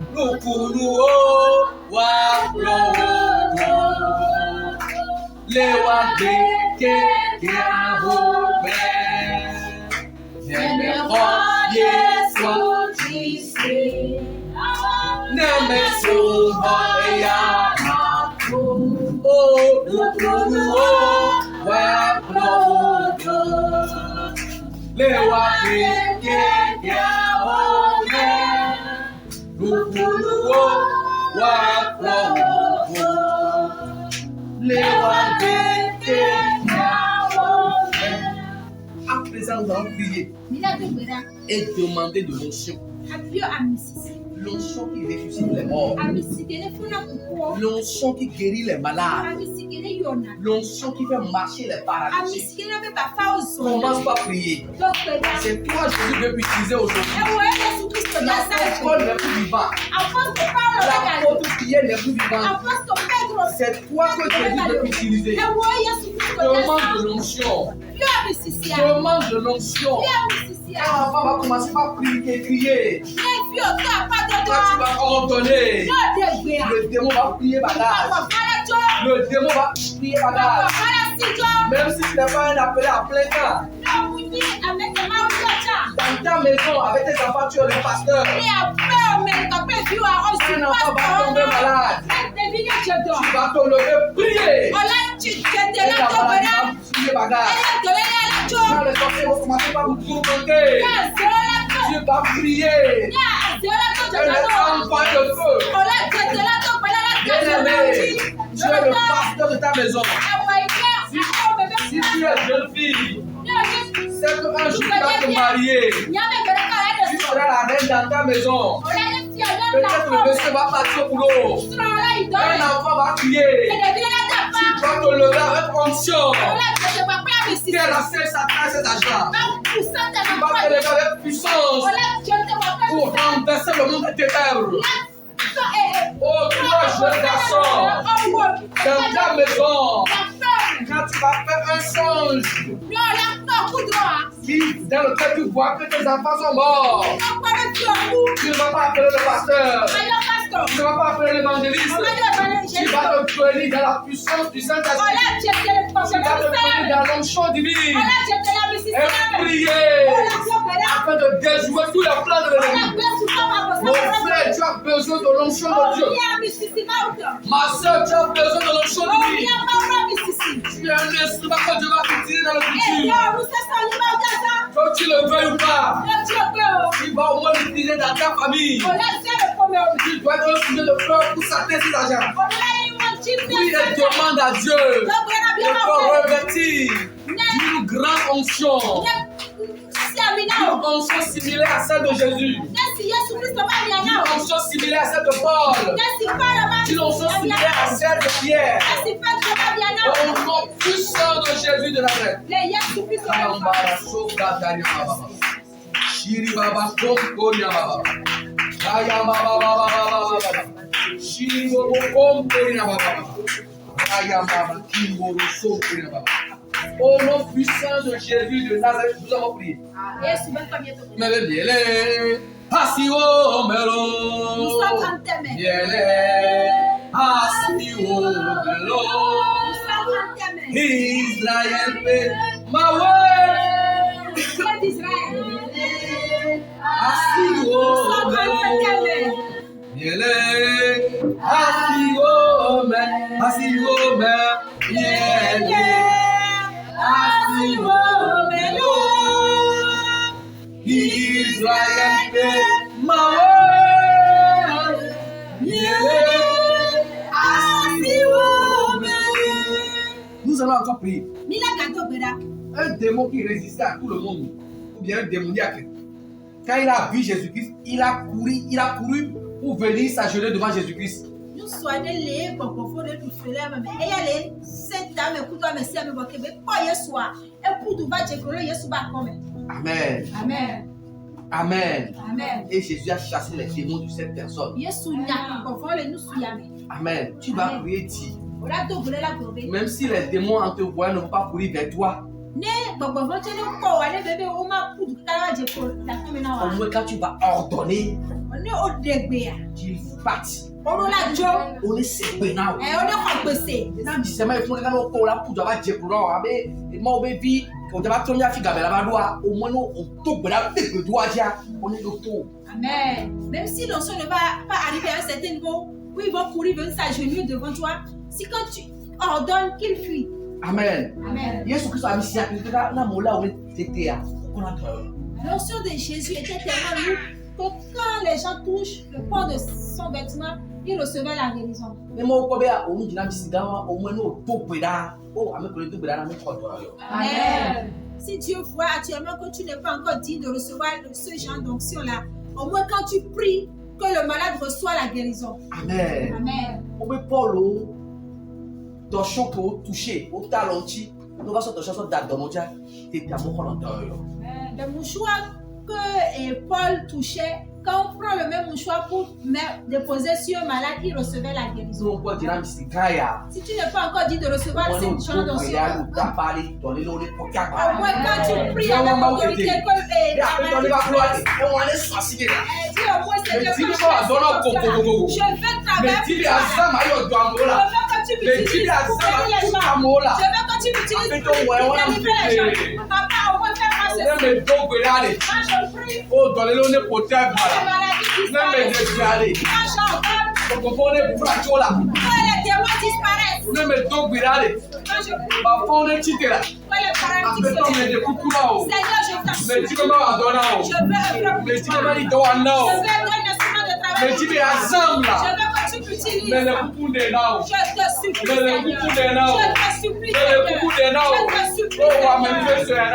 wa progo. Le wa peke ya ome. Rukuruo wa progo. Le wa peke ya ome. À présent, nous allons prier et demander de l'onction. L'onction qui ressuscite les morts. L'onction qui guérit les malades. L'onction qui fait marcher les paralytiques. Commence par prier. C'est toi, Jésus, veut utiliser aujourd'hui. L'apôtre n'est plus vivant. L'apôtre prière n'est plus vivant. C'est toi que Jésus veut utiliser. Demande de l'onction. Demande de l'onction. Quand l'enfant va commencer par prier, crier. Quand tu vas ordonner, le démon va prier bagage. Le démon va prier bagage. Même si tu n'es pas un appelé à plein temps. Dans ta maison, avec tes enfants, tu es le pasteur. Un enfant va tomber malade. Tu vas te lever, prier. Et la maladie va prier bagage. Quand les sorciers vont commencer par vous tourmenter, tu vas prier. Et les enfants de feu. Bien-aimé, tu es le pasteur de ta maison. Si tu es jeune fille, c'est qu'un jour tu vas te marier. Tu seras la reine dans ta maison. Peut-être le monsieur va partir au boulot. Un enfant va crier. Tu dois te lever avec onction. Quelle a fait sa taille, cet argent? Tu vas te lever avec puissance pour renverser le monde des ténèbres. Oh, toi, jeune garçon, dans ta maison, quand tu vas faire un songe, qui, dans lequel tu vois que tes enfants sont morts, tu ne vas pas appeler le pasteur, tu ne vas pas appeler l'évangéliste, tu vas te bénir dans la puissance du Saint-Esprit, tu vas te bénir dans l'onction divine, et prier afin de déjouer tous les plans de l'ennemi. Mon frère, tu as besoin de l'onction de Dieu. Ma soeur, tu as besoin de l'onction divine. Tu es un instrument que Dieu va utiliser dans le futur. Que tu le veuilles ou pas, tu vas au moins l'utiliser dans ta famille. Tu dois être un sujet de fleurs pour s'atteindre cet argent. Oui, et demande à Dieu de te revêtir d'une grande onction. Une onction similaire à celle de Jésus. Une onction similaire à celle de Paul. Une onction similaire à celle de Pierre. Au nom puissant de Jésus de Nazareth. Au nom puissant de Jésus de Nazareth, nous avons prié. Mais bien, Asio Melo. Asio Melo. Israël, ma way. Asio Melo. Asio Melo. Israël, ma nous allons encore prier. Un démon qui résistait à tout le monde, ou bien un démoniaque, quand il a vu Jésus-Christ, il a couru pour venir s'agenouiller devant Jésus-Christ. Amen. Amen. Amen. Amen. Et Jésus a chassé les démons de cette personne. Amen. Tu vas prier, dis. Même si les démons en te voyant ne vont pas courir vers toi. Au moins quand tu vas ordonner qu'ils partent. On est séparés. Disais-moi, il faut que nous la pour avoir dit pour et moi au baby, on va tourner à figa la doigt. Au moins on touche la tête de doigt on est autour. Amen. Même si l'onction ne va pas arriver à un certain niveau, où ils vont courir, venir s'agenouiller devant toi, si quand tu ordonnes qu'ils fuient, Amen. Yesu Christ a mis si la mola ou c'était on a l'onction de Jésus était tellement lourde que quand les gens touchent le port de son vêtement, ils recevaient la guérison. Amen. Si Dieu voit actuellement que tu n'es pas encore digne de recevoir ce genre d'onction-là, au moins quand tu pries, que le malade reçoit la guérison. Amen. Amen. On peut Paulo dans choco touché au talenti, nous va sortir chanson d'Adomodia, t'es à mon l'intérieur. Le mouchoir que Paul touchait, quand on prend le même mouchoir pour déposer sur un malade, il recevait la guérison. Si tu n'es pas encore dit de recevoir cette genre d'onction, au moins quand tu pries avec autorité, que je vais travailler. Je veux que tu m'utilises. Papa, au moins fais-moi ceci. Quand je prie, oh, donnez-le une potable. la maladie disparaît. Quand j'entends, que les démons disparaissent. Quand je prie, que les paralytiques se lèvent. Seigneur, je t'assure. Je veux un instrument de travail. Je veux que tu m'utilises. Je te supplie, Seigneur. Je te supplie, Seigneur. Je te supplie, Seigneur.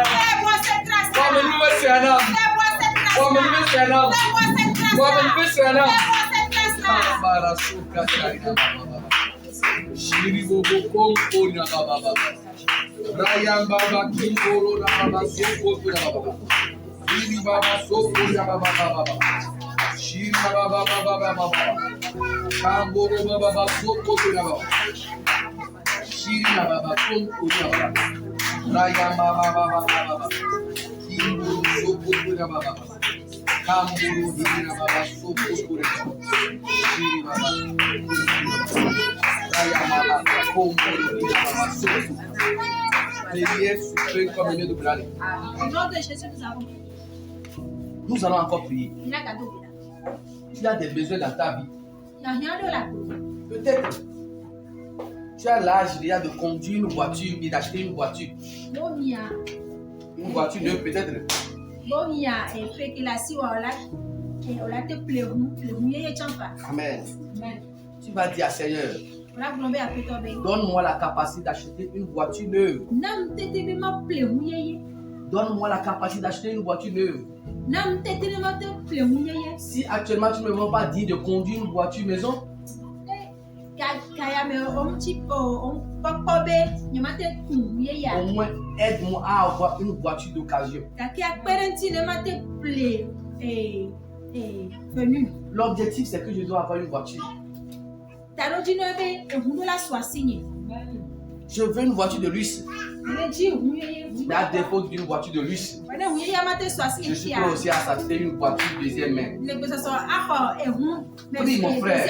Fais-moi cette grâce. Fais-moi cette grâce. Fais-moi cette Au nom de Jésus, nous allons encore prier. il a gâteau. Tu as des besoins dans ta vie. Il n'y a rien de là. Peut-être tu as l'âge déjà de conduire une voiture et d'acheter une voiture. Une voiture neuve peut-être. Amen. Tu vas dire à Seigneur, donne-moi la capacité d'acheter une voiture neuve. Donne-moi la capacité d'acheter une voiture neuve. Si actuellement tu ne me vois pas dire de conduire une voiture maison, au moins aide-moi à avoir une voiture d'occasion. L'objectif c'est que je dois avoir une voiture. Je veux une voiture de luxe. Mais à défaut d'une voiture de luxe, je suis prêt aussi à s'acheter une voiture deuxième main. Prie mon frère,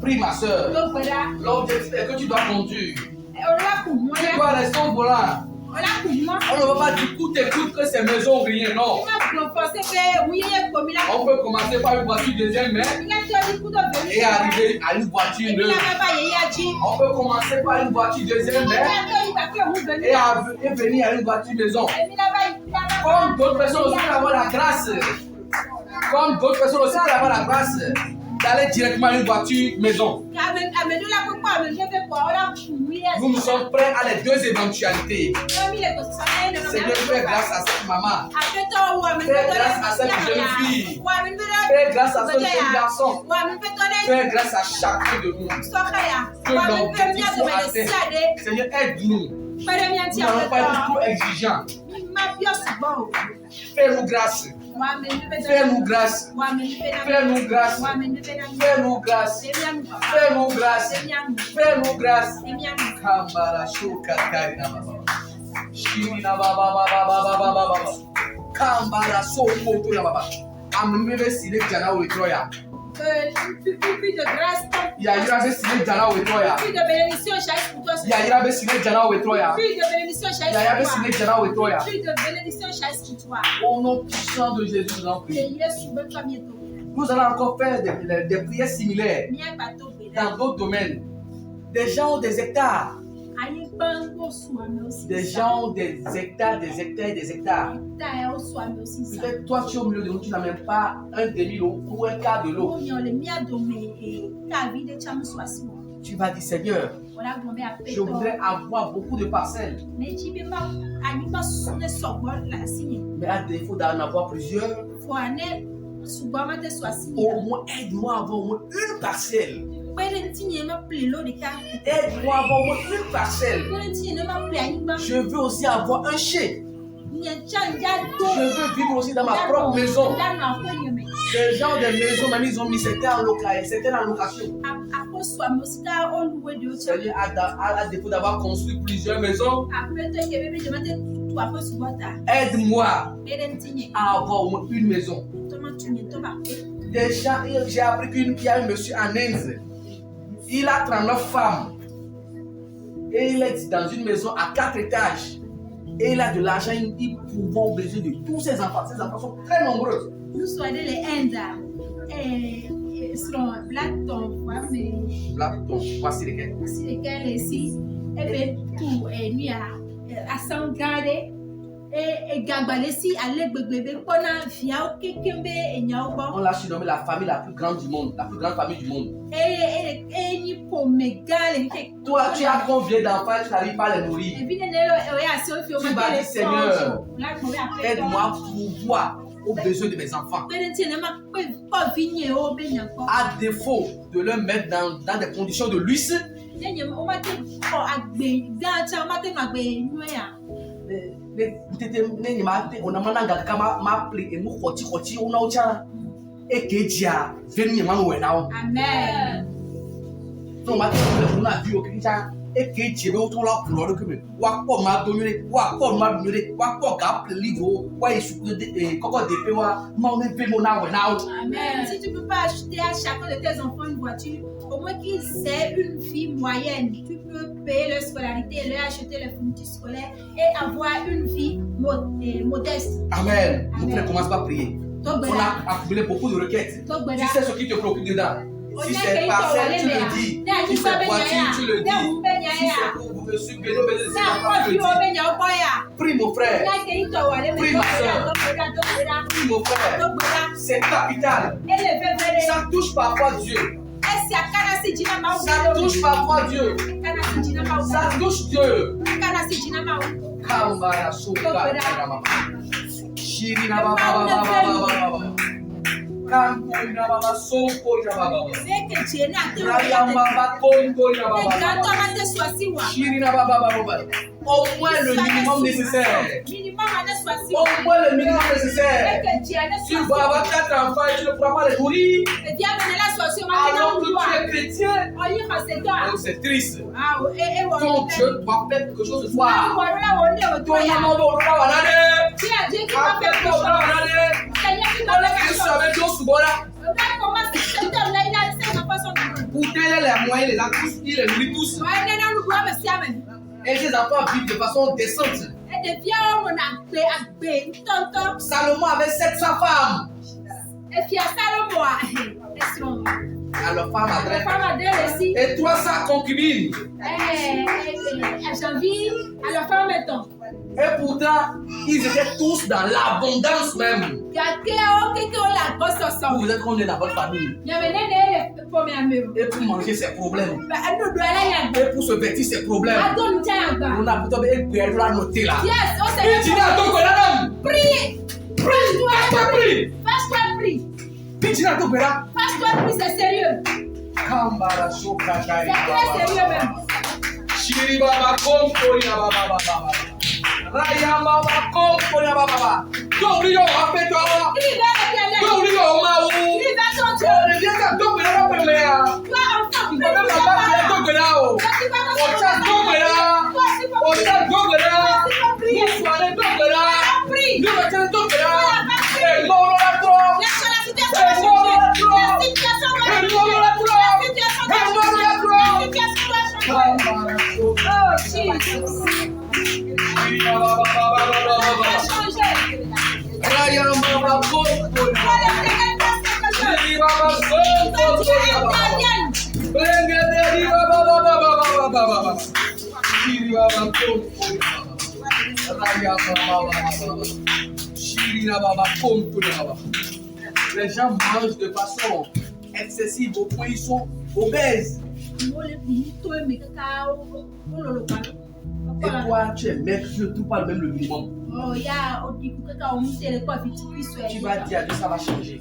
prie ma soeur. L'objectif est que tu dois conduire. Tu dois rester au volant. On ne va pas du coup t'écoute que c'est maison ou rien, non. On peut commencer par une voiture deuxième main et arriver à une voiture neuve. On peut commencer par une voiture deuxième main et venir à une voiture maison. Comme d'autres personnes aussi peuvent avoir la grâce. Comme d'autres personnes aussi peuvent avoir la grâce d'aller directement à une voiture maison. Nous sommes prêts à les deux éventualités. Seigneur, fais grâce à cette maman. Fais grâce à cette jeune fille. Fais grâce à ce jeune garçon. Fais grâce à chacun de nous. Que l'objectif soit atteint. Seigneur, aide-nous. Nous n'allons pas être trop exigeants. Fais-nous grâce. Fais-nous grâce. Fais-nous grâce. Fais-nous grâce. Fais-nous grâce. Fais-nous grâce. Kambara shokatarina baba. Shirina baba baba baba baba. Kambara sokotura baba. Amnebe sile jana wetroya. Plus de grâce. Yairabe sile jana wetroya. Plus de bénédiction chaque pour toi. Yairabe sile jana wetroya. Plus de bénédiction chaque Yairabe pour sile toi. jana wetroya. Plus de bénédiction chaque pour toi. Au nom puissant de Jésus, nous allons prier. Nous allons encore faire des prières similaires dans d'autres domaines. Des gens ont des hectares. Des gens ont des hectares, des hectares et des hectares. Peut-être toi, tu es au milieu de nous, tu n'as même pas un demi-lot ou un quart de l'eau. Tu vas dire, Seigneur, je voudrais avoir beaucoup de parcelles. Mais à défaut d'en avoir plusieurs, au moins aide-moi à avoir au moins une parcelle. Aide-moi à avoir au moins une parcelle. Je veux aussi avoir un chai. Je veux vivre aussi dans ma propre maison. Les gens des maisons, même ils ont mis certains en location. Seigneur, à défaut d'avoir construit plusieurs maisons, aide-moi à avoir au moins une maison. Déjà, j'ai appris qu'il y a un monsieur en Inde. Il a 39 femmes. Et il est dans une maison à 4 étages. Et il a de l'argent, il pourvoit aux besoins de tous ses enfants. Ses enfants sont très nombreux. Nous sommes les Indes. Blackton, voici lesquels. Voici lesquels ici. Et bien, tout est nu à 100 grades. Et Gabalesi, allez, bébé, on l'a surnommé la famille la plus grande du monde, la plus grande famille du monde. Toi, tu as combien d'enfants, tu n'arrives pas à les nourrir. Tu vas dire, Seigneur, aide-moi à pouvoir aux besoins de mes enfants. À défaut de les mettre dans des conditions de luxe, Si tu ne peux pas acheter à chacun de tes enfants une voiture, au moins qu'ils aient une vie moyenne, tu peux payer leur scolarité, leur acheter les fournitures scolaires et avoir une vie modeste. Amen. Vous ne commencez pas à prier. On a accumulé beaucoup de requêtes. Tu sais ce qui te préoccupe dedans. Si c'est parcelle, tu le dis. Si c'est voiture, tu le dis. Si c'est pour vous me suivre, tu le dis. Prie mon frère. Prie ma soeur. Prie mon frère. C'est capital. Ça touche parfois Dieu. Ça touche parfois Dieu. Ça touche Dieu. Kambara soka mama. Shirina baba. Kankoina baba sonkoina baba. Rayamba konkoina baba. Shirina baba. Au moins le minimum nécessaire. Au moins le minimum nécessaire. Tu vas avoir 4 enfants et tu ne pourras pas les nourrir. Alors que tu es chrétien. Oh, c'est triste. Ton Dieu doit faire quelque chose ce soir. Ton maman doit pour tel les moyens, les actifs, il les nourrit tous. Et ces enfants vivent de façon décente. Salomon avait 700 femmes. Alors, femme adresse. Et 300 concubines. Et pourtant, ils étaient tous dans l'abondance même. Vous êtes combien dans votre famille? Et pour manger, c'est problème. Et pour se vêtir, c'est problème. On a plutôt un noté là. Prie. Fâche-toi, prie. Fâche-toi, prie, c'est sérieux. C'est très sérieux même. Les gens mangent de façon excessive au point où ils sont obèses. Et toi, tu es maigre, tu ne trouves pas même le minimum. Tu vas dire à Dieu, ça va changer.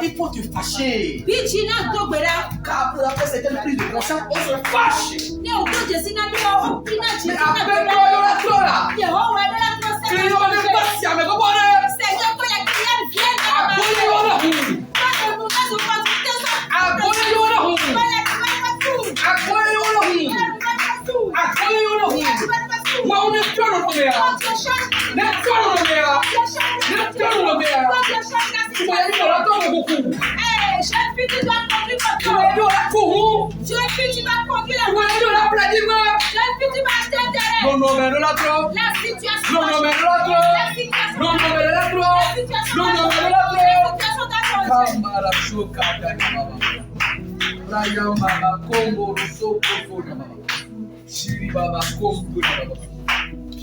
Il faut te fâcher. Car après certaines prises de conscience, on se fâche. Mais appelle-toi l'orateur là. Crions le patient, mais comprenez.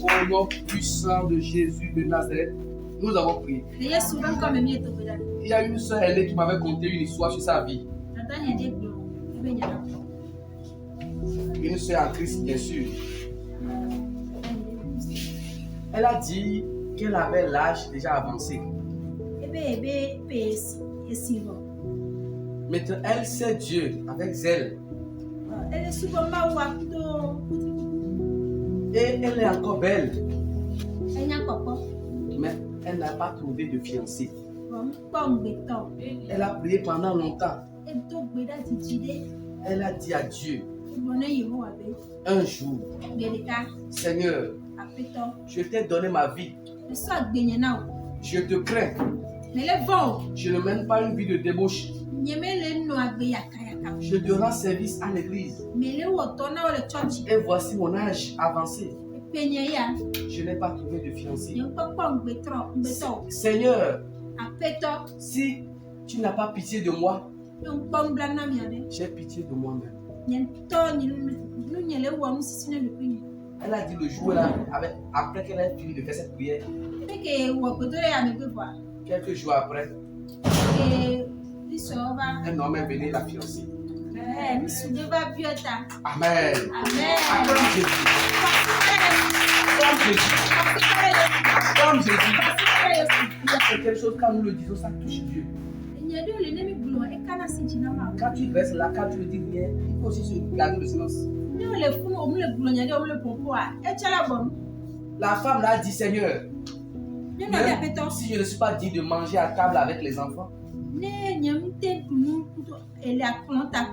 Au nom puissant de Jésus de Nazareth, nous avons prié. Il y a une soeur aînée qui m'avait conté une histoire sur sa vie. Une soeur en Christ, bien sûr. Elle a dit qu'elle avait l'âge déjà avancé. Maintenant, elle sait Dieu avec zèle. Et elle est encore belle. Mais elle n'a pas trouvé de fiancé. Elle a prié pendant longtemps. Elle a dit à Dieu, un jour, Seigneur, je t'ai donné ma vie. Je te crains. Je ne mène pas une vie de débauche. Je te rends service à l'église. Et voici mon âge avancé. Je n'ai pas trouvé de fiancé. Seigneur, si tu n'as pas pitié de moi, j'ai pitié de moi-même. Elle a dit le jour là, après qu'elle ait fini de faire cette prière, quelques jours après, un homme est venu la fiancée. Amen. Amen. Acclame Jésus. Acclame Jésus. C'est quelque chose, quand nous le disons, ça touche Dieu. Quand tu restes là, quand tu ne dis rien, il faut aussi se garder le silence. La femme là dit, Seigneur, si je ne suis pas dit de manger à table avec les enfants,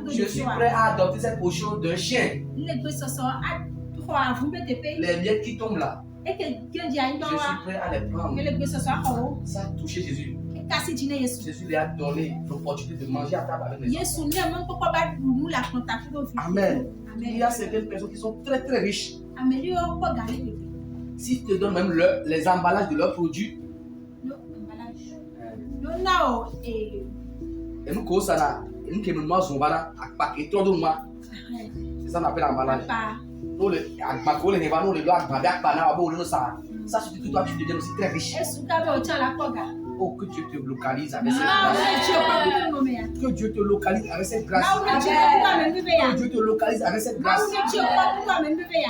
je suis prêt à adopter cette position d'un chien. Les miettes qui tombent là, je suis prêt à les prendre. Ça a touché Jésus. Jésus lui a donné l'opportunité de manger à table avec les enfants. Amen. Il y a certaines personnes qui sont très très riches. S'ils te donnent même les emballages de leurs produits, et nous c'est ça qu'on appelle emballage. Ça suffit que toi tu deviens aussi très riche. Oh, que Dieu te localise avec cette grâce. Que Dieu te localise avec cette grâce. Que Dieu te localise avec cette grâce. Il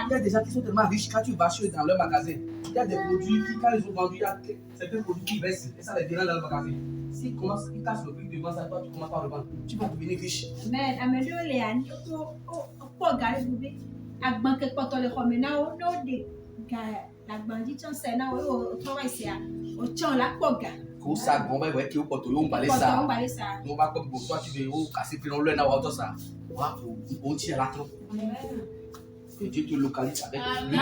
y a des gens qui sont tellement riches quand tu vas chez dans leur magasin. Il y a des produits qui, quand ils ont vendu, il y a certains produits qui baissent et ça les dérange dans le magasin. S'ils cassent le prix devant ça, toi tu commences par le vendre. Tu vas devenir riche. Que Dieu te localise avec lui.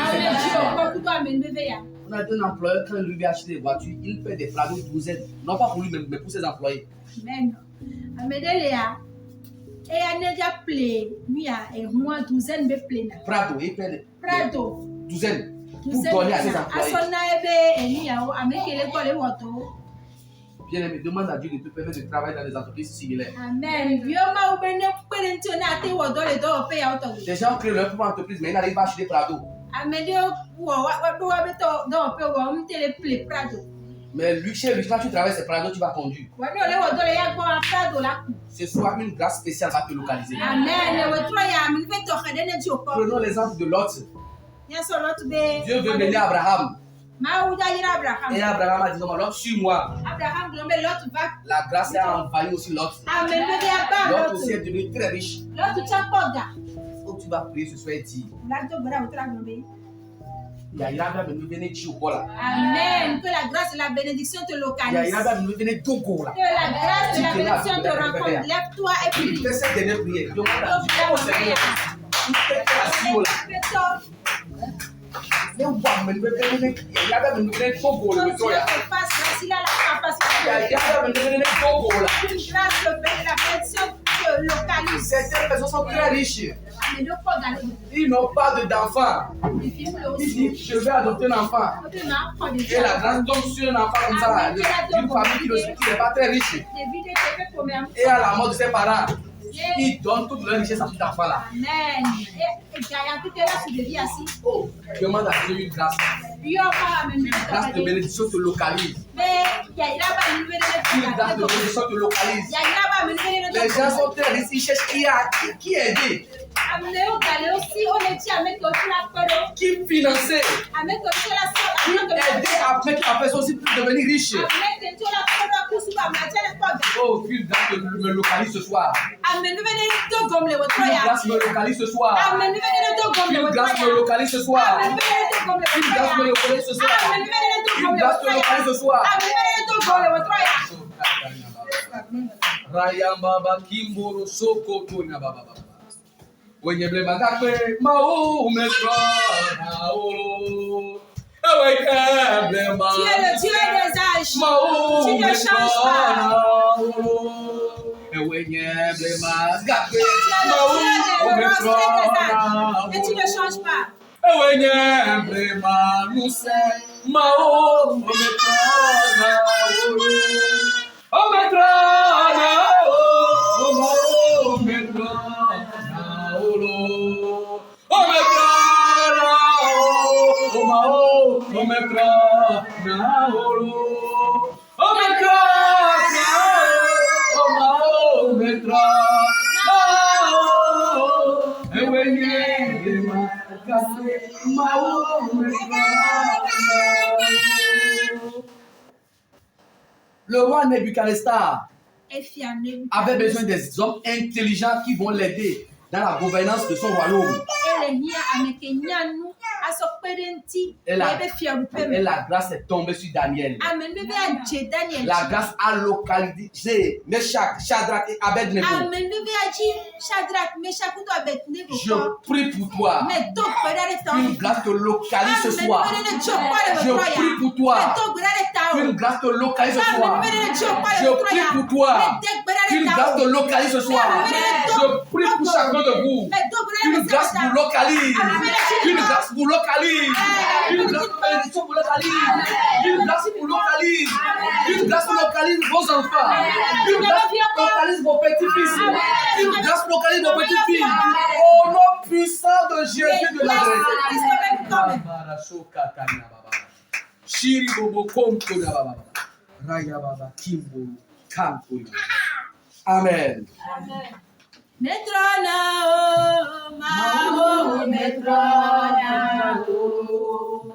On a un employeur, quand il lui a acheté des voitures, il fait des plateaux de douzaine. Non pas pour lui-même, mais pour ses employés. Amen. Prado, il fait douzaine. Pour donner à ses employés. Bien aimé, demande à Dieu de te permettre de travailler dans des entreprises similaires. Amen. Des gens créent leur propre entreprise, mais ils n'arrivent pas à acheter Prado. Mais lui, chez lui, quand tu travailles, c'est Prado, tu vas conduire. Ce soir, une grâce spéciale va te localiser. Amen. Prenons l'exemple de Lot. Dieu veut mener Abraham. Et Abraham a dit, non, Lot, suis-moi. La grâce a envahi aussi Lot. Lot aussi est devenu très riche. Oh, tu vas prier ce soir et dire. Amen. Que la grâce et la bénédiction te localisent. Que la grâce et la bénédiction te rencontrent. Lève-toi et prie. Fais cette dernière prière. Certaines personnes sont très riches. Ils n'ont pas d'enfant. Ils disent, je vais adopter un enfant. Et la grâce tombe sur un enfant comme ça, d'une famille qui n'est pas très riche. Et à la mort de ses parents, ils donnent toute leur richesse à cet enfant-là. Amen. Oh, demande à Dieu une grâce. Une grâce de bénédiction te localise. Une grâce de bénédiction te localise. Les gens sont très riches, ils cherchent qui aider. Qui financer. Qui aider après que la personne aussi puisse devenir riche. Oh, qu'une grâce me localise ce soir. Une grâce me localise ce soir. Une grâce me localise ce soir. Une grâce me localise ce soir. Une grâce me localise ce soir. Rayambaba Kimboro Soko Tuna Baba. When you blame Matape, Mao Metrona Oro. Tu es le Dieu des âges. Tu ne changes pas. Et when you blame Matape, et tu ne changes pas. Et when you blame Mao Metrona Le roi Nebuchadnezzar avait besoin des hommes intelligents qui vont l'aider dans la gouvernance de son royaume. Et la grâce est tombée sur Daniel. La grâce a localisé Meshach, Shadrach et Abednego. Je prie pour toi. Une grâce te localise ce soir. Je prie pour toi. Une grâce te localise ce soir. Je prie pour toi. Une grâce te localise ce soir. Je prie pour chacun de vous. Une grâce vous localise. Une grâce vous localise. Une grâce de bénédiction vous localise. Une grâce vous localise. Une grâce vous localise vos enfants. Une grâce localise vos petits-fils. Une grâce localise vos petits-filles. Au nom puissant de Jésus de Nazareth. Amen. Metrona, oh, Mao, Metrona, oh,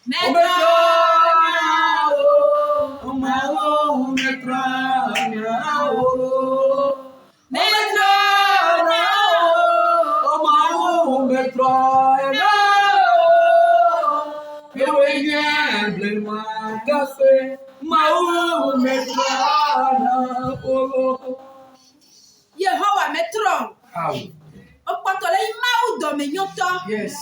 Metrona, oh, Mao, Metrona, oh, Metrona, oh, Mao, Metrona, oh, emblema café, Mao, Metrona, oh. Yehowa metron. How? Opatole imau do me nyoto. Yes.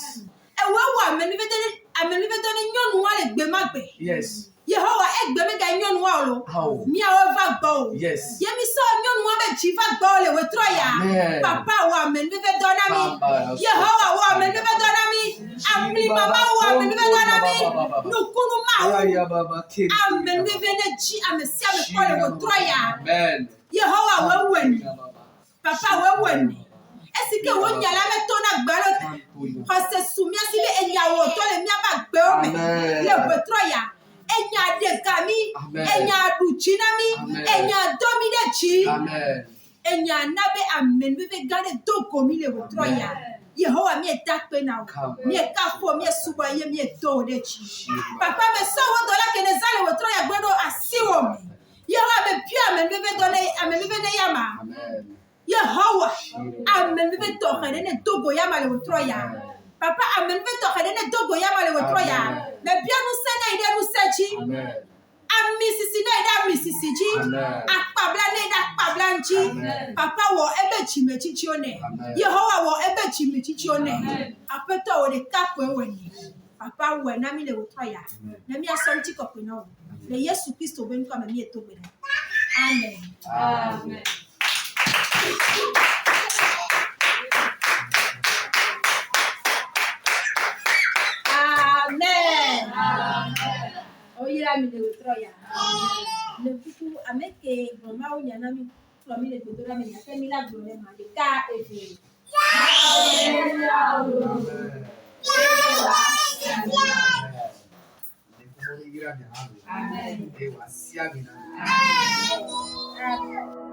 E wa me ni vedeni nyonu wa le gbe magbe. Yes. Yehowa egbe me ga nyonu wa lo. How? Mi awo va gbo. Yes. Yemi so nyonu wa be ji va gbo le we troya. Papa wa me ni vedona mi. Yehowa wa me ni vedona mi. Amli mama ou amen venanami. Nous kounou amen veneji amesi amekole wotroya. Amen. Yehowa wewen. Papa wewen. Est-ce que on y a la méthode gbalo parce que soumia si be enya wo to le mia ba gbe o me le wotroya. Enya de kami, enya duchinami, enya domine chi. Amen. Enya nabe amen bebe gane to komi le wotroya. Yehowa mi etakpe na mi ekafo mi esuba ye mi eto de chi. Papa me so wo dola ke ne zale wotroya gbedo asiwo me. Yehowa me pia amen bebe dole amen bebe ne yama. Amen. Yehowa amen bebe to khane ne togo yama le wotroya. Papa amen bebe to khane ne togo yama le wotroya. Me bia nu sena ide nu sechi. Amen. Amisisi na ida misisiji. Akpabla na ida akpablanji. Papa wo ebe chime chichi one. Yehowa wo ebe chime chichi one. Apeto wo de kapwe weni. Papa wo na mi le wotroya. Na mi asonti kopwe na wo. Le Yesu Kristo ben kwa mi etobe. Amen. Amen. Amen. Oyira mi le wotroya. Le kuku ameke mama o nyana mi mi le wotroya mi ya mi la glore ma de ka efe. Amen. Amen. Amen.